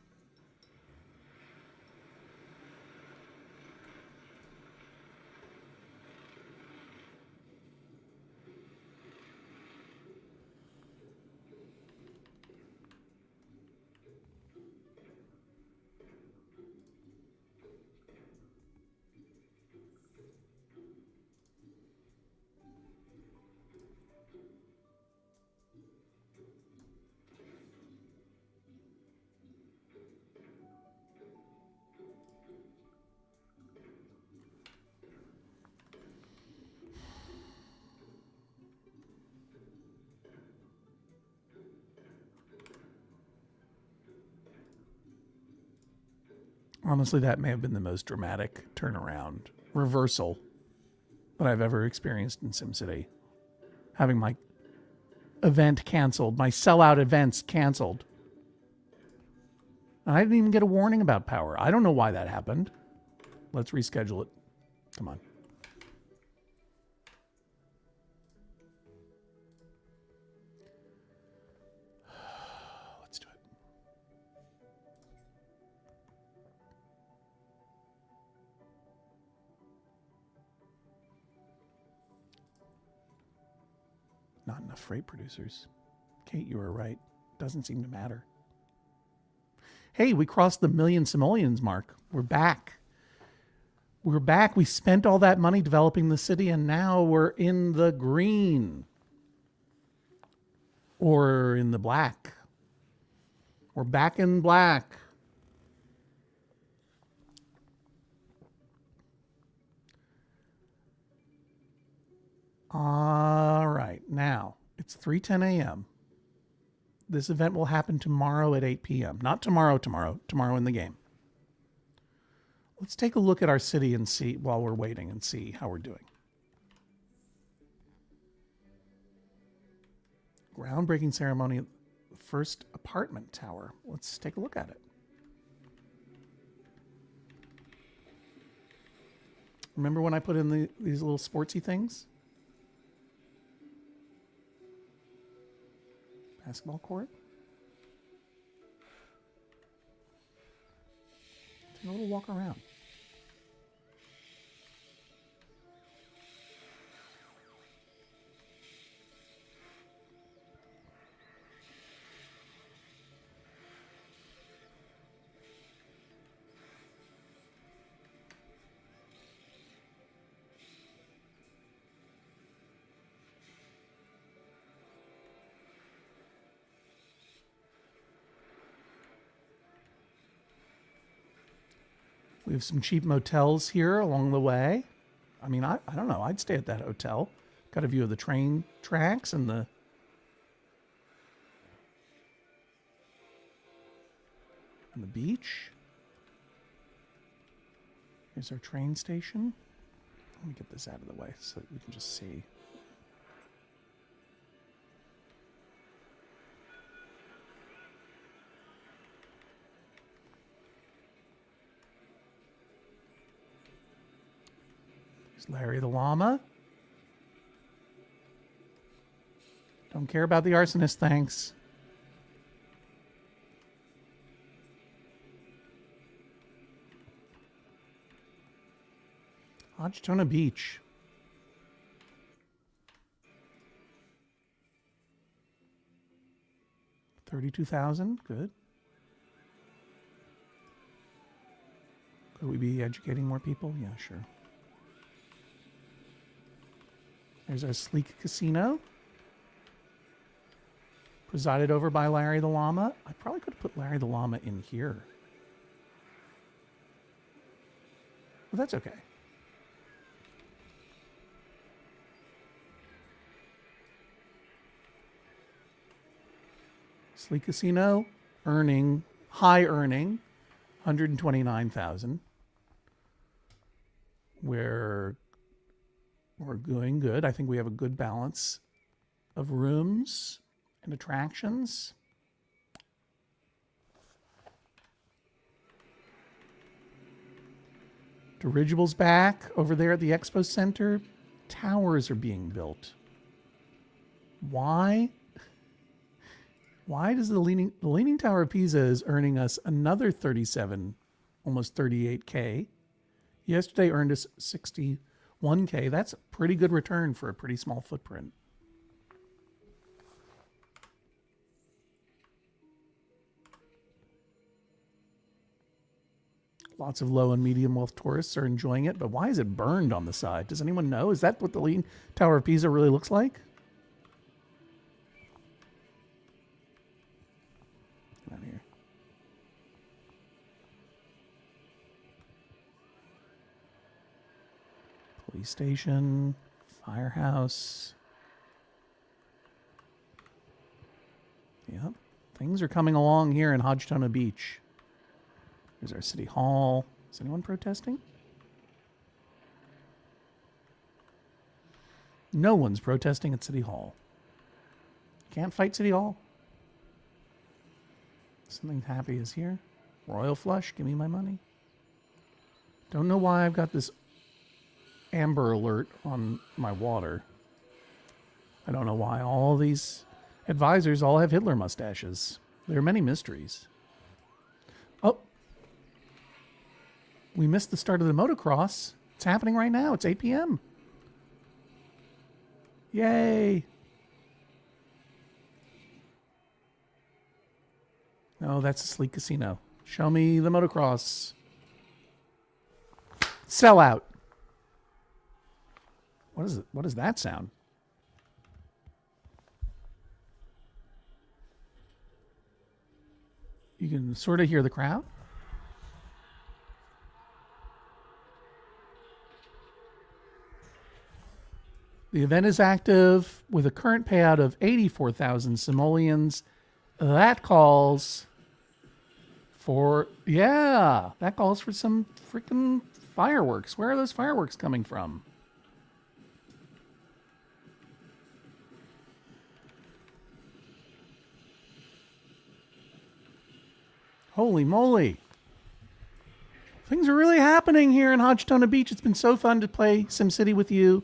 S1: Honestly, that may have been the most dramatic turnaround, reversal that I've ever experienced in SimCity. Having my event canceled, my sellout events canceled. And I didn't even get a warning about power. I don't know why that happened. Let's reschedule it. Come on. Let's do it. Not enough freight producers. Kate, you were right. Doesn't seem to matter. Hey, we crossed the million simoleons mark. We're back. We're back. We spent all that money developing the city, and now we're in the green. Or in the black. We're back in black. All right. Now, it's 3:10 a.m. This event will happen tomorrow at 8 p.m. Not tomorrow in the game. Let's take a look at our city and see, while we're waiting, and see how we're doing. Groundbreaking ceremony at the first apartment tower. Let's take a look at it. Remember when I put in these little sportsy things? Basketball court. Take a little walk around. We have some cheap motels here along the way. I mean, I don't know. I'd stay at that hotel. Got a view of the train tracks and the beach. Here's our train station. Let me get this out of the way so that we can just see. Larry the Llama. Don't care about the arsonist, thanks. HODGTONA Beach. 32,000. Good. Could we be educating more people? Yeah, sure. There's our sleek casino. Presided over by Larry the Llama. I probably could have put Larry the Llama in here. But that's okay. Sleek casino, high earning, 129,000. We're doing good. I think we have a good balance of rooms and attractions. Dirigible's back over there at the Expo Center. Towers are being built. Why? Why does the Leaning Tower of Pisa is earning us another 37, almost 38K. Yesterday earned us 61K. That's a pretty good return for a pretty small footprint. Lots of low and medium wealth tourists are enjoying it, but why is it burned on the side? Does anyone know? Is that what the Leaning Tower of Pisa really looks like? Get out of here. Police station, firehouse. Yep, things are coming along here in HODGTONA Beach. There's our city hall. Is anyone protesting? No one's protesting at City Hall. Can't fight City Hall. Something happy is here. Royal flush, give me my money. Don't know why I've got this amber alert on my water. I don't know why all these advisors all have Hitler mustaches. There are many mysteries. Oh. We missed the start of the motocross. It's happening right now. It's 8 p.m. Yay. Oh, that's a sleek casino. Show me the motocross. Sell out. What is it? What does that sound? You can sort of hear the crowd. The event is active with a current payout of 84,000 simoleons. That calls for, that calls for some freaking fireworks. Where are those fireworks coming from? Holy moly. Things are really happening here in HODGTONA Beach. It's been so fun to play SimCity with you.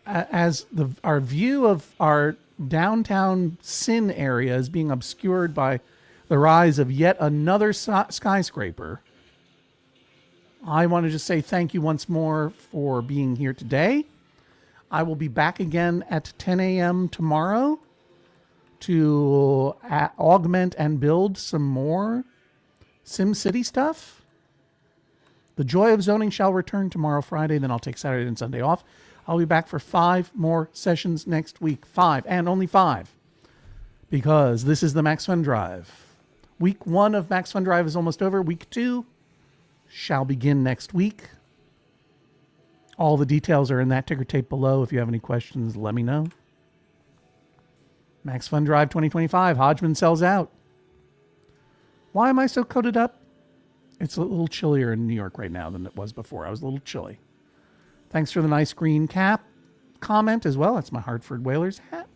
S1: As our view of our downtown Sin area is being obscured by the rise of yet another skyscraper, I want to just say thank you once more for being here today. I will be back again at 10 a.m. tomorrow to augment and build some more SimCity stuff. The joy of zoning shall return tomorrow, Friday. Then I'll take Saturday and Sunday off. I'll be back for 5 more sessions next week. 5, and only 5. Because this is the Max Fun Drive. Week 1 of Max Fun Drive is almost over. Week 2 shall begin next week. All the details are in that ticker tape below. If you have any questions, let me know. Max Fun Drive 2025. Hodgman sells out. Why am I so coated up? It's a little chillier in New York right now than it was before. I was a little chilly. Thanks for the nice green cap comment as well. That's my Hartford Whalers hat.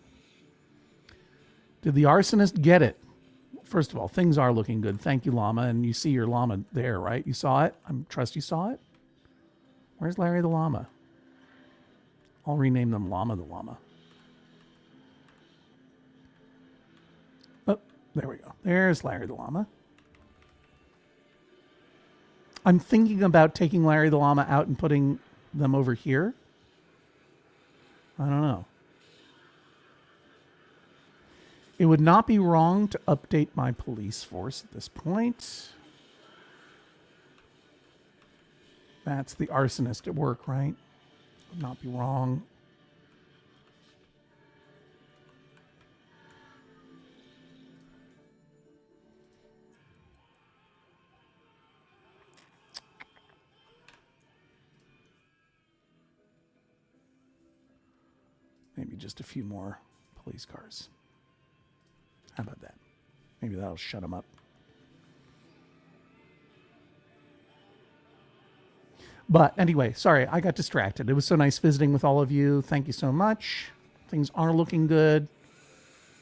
S1: Did the arsonist get it? First of all, things are looking good. Thank you, Llama. And you see your llama there, right? You saw it? I trust you saw it. Where's Larry the Llama? I'll rename them Llama the Llama. Oh, there we go. There's Larry the Llama. I'm thinking about taking Larry the Llama out and putting them over here. I don't know. It would not be wrong to update my police force at this point. That's the arsonist at work, right? Would not be wrong. Maybe just a few more police cars. How about that? Maybe that'll shut them up. But anyway, sorry, I got distracted. It was so nice visiting with all of you. Thank you so much. Things are looking good.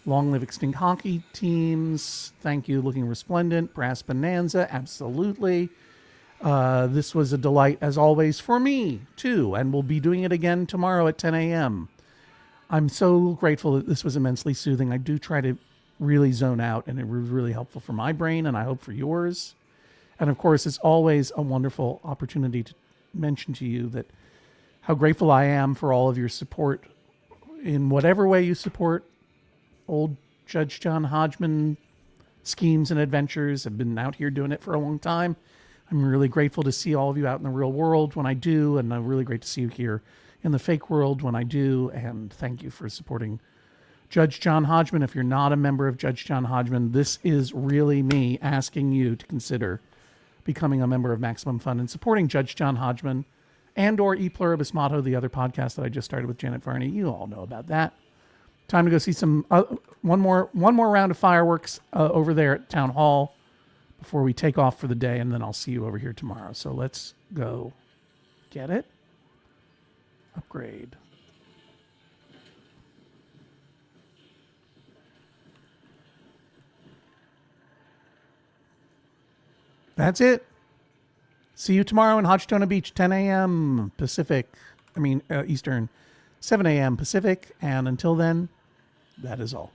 S1: Long live extinct hockey teams. Thank you, looking resplendent. Brass Bonanza, absolutely. This was a delight, as always, for me, too. And we'll be doing it again tomorrow at 10 a.m. I'm so grateful that this was immensely soothing. I do try to really zone out, and it was really helpful for my brain, and I hope for yours. And of course, it's always a wonderful opportunity to mention to you that how grateful I am for all of your support in whatever way you support old Judge John Hodgman schemes and adventures. I've been out here doing it for a long time. I'm really grateful to see all of you out in the real world when I do, and I'm really great to see you here in the fake world when I do. And thank you for supporting Judge John Hodgman. If you're not a member of Judge John Hodgman, this is really me asking you to consider becoming a member of Maximum Fun and supporting Judge John Hodgman and or E Pluribus Motto, the other podcast that I just started with Janet Varney. You all know about that. Time to go see some one more round of fireworks over there at Town Hall before we take off for the day, and then I'll see you over here tomorrow. So let's go get it. Upgrade. That's it. See you tomorrow in HODGTONA Beach, 10 a.m. Eastern, 7 a.m. Pacific. And until then, that is all.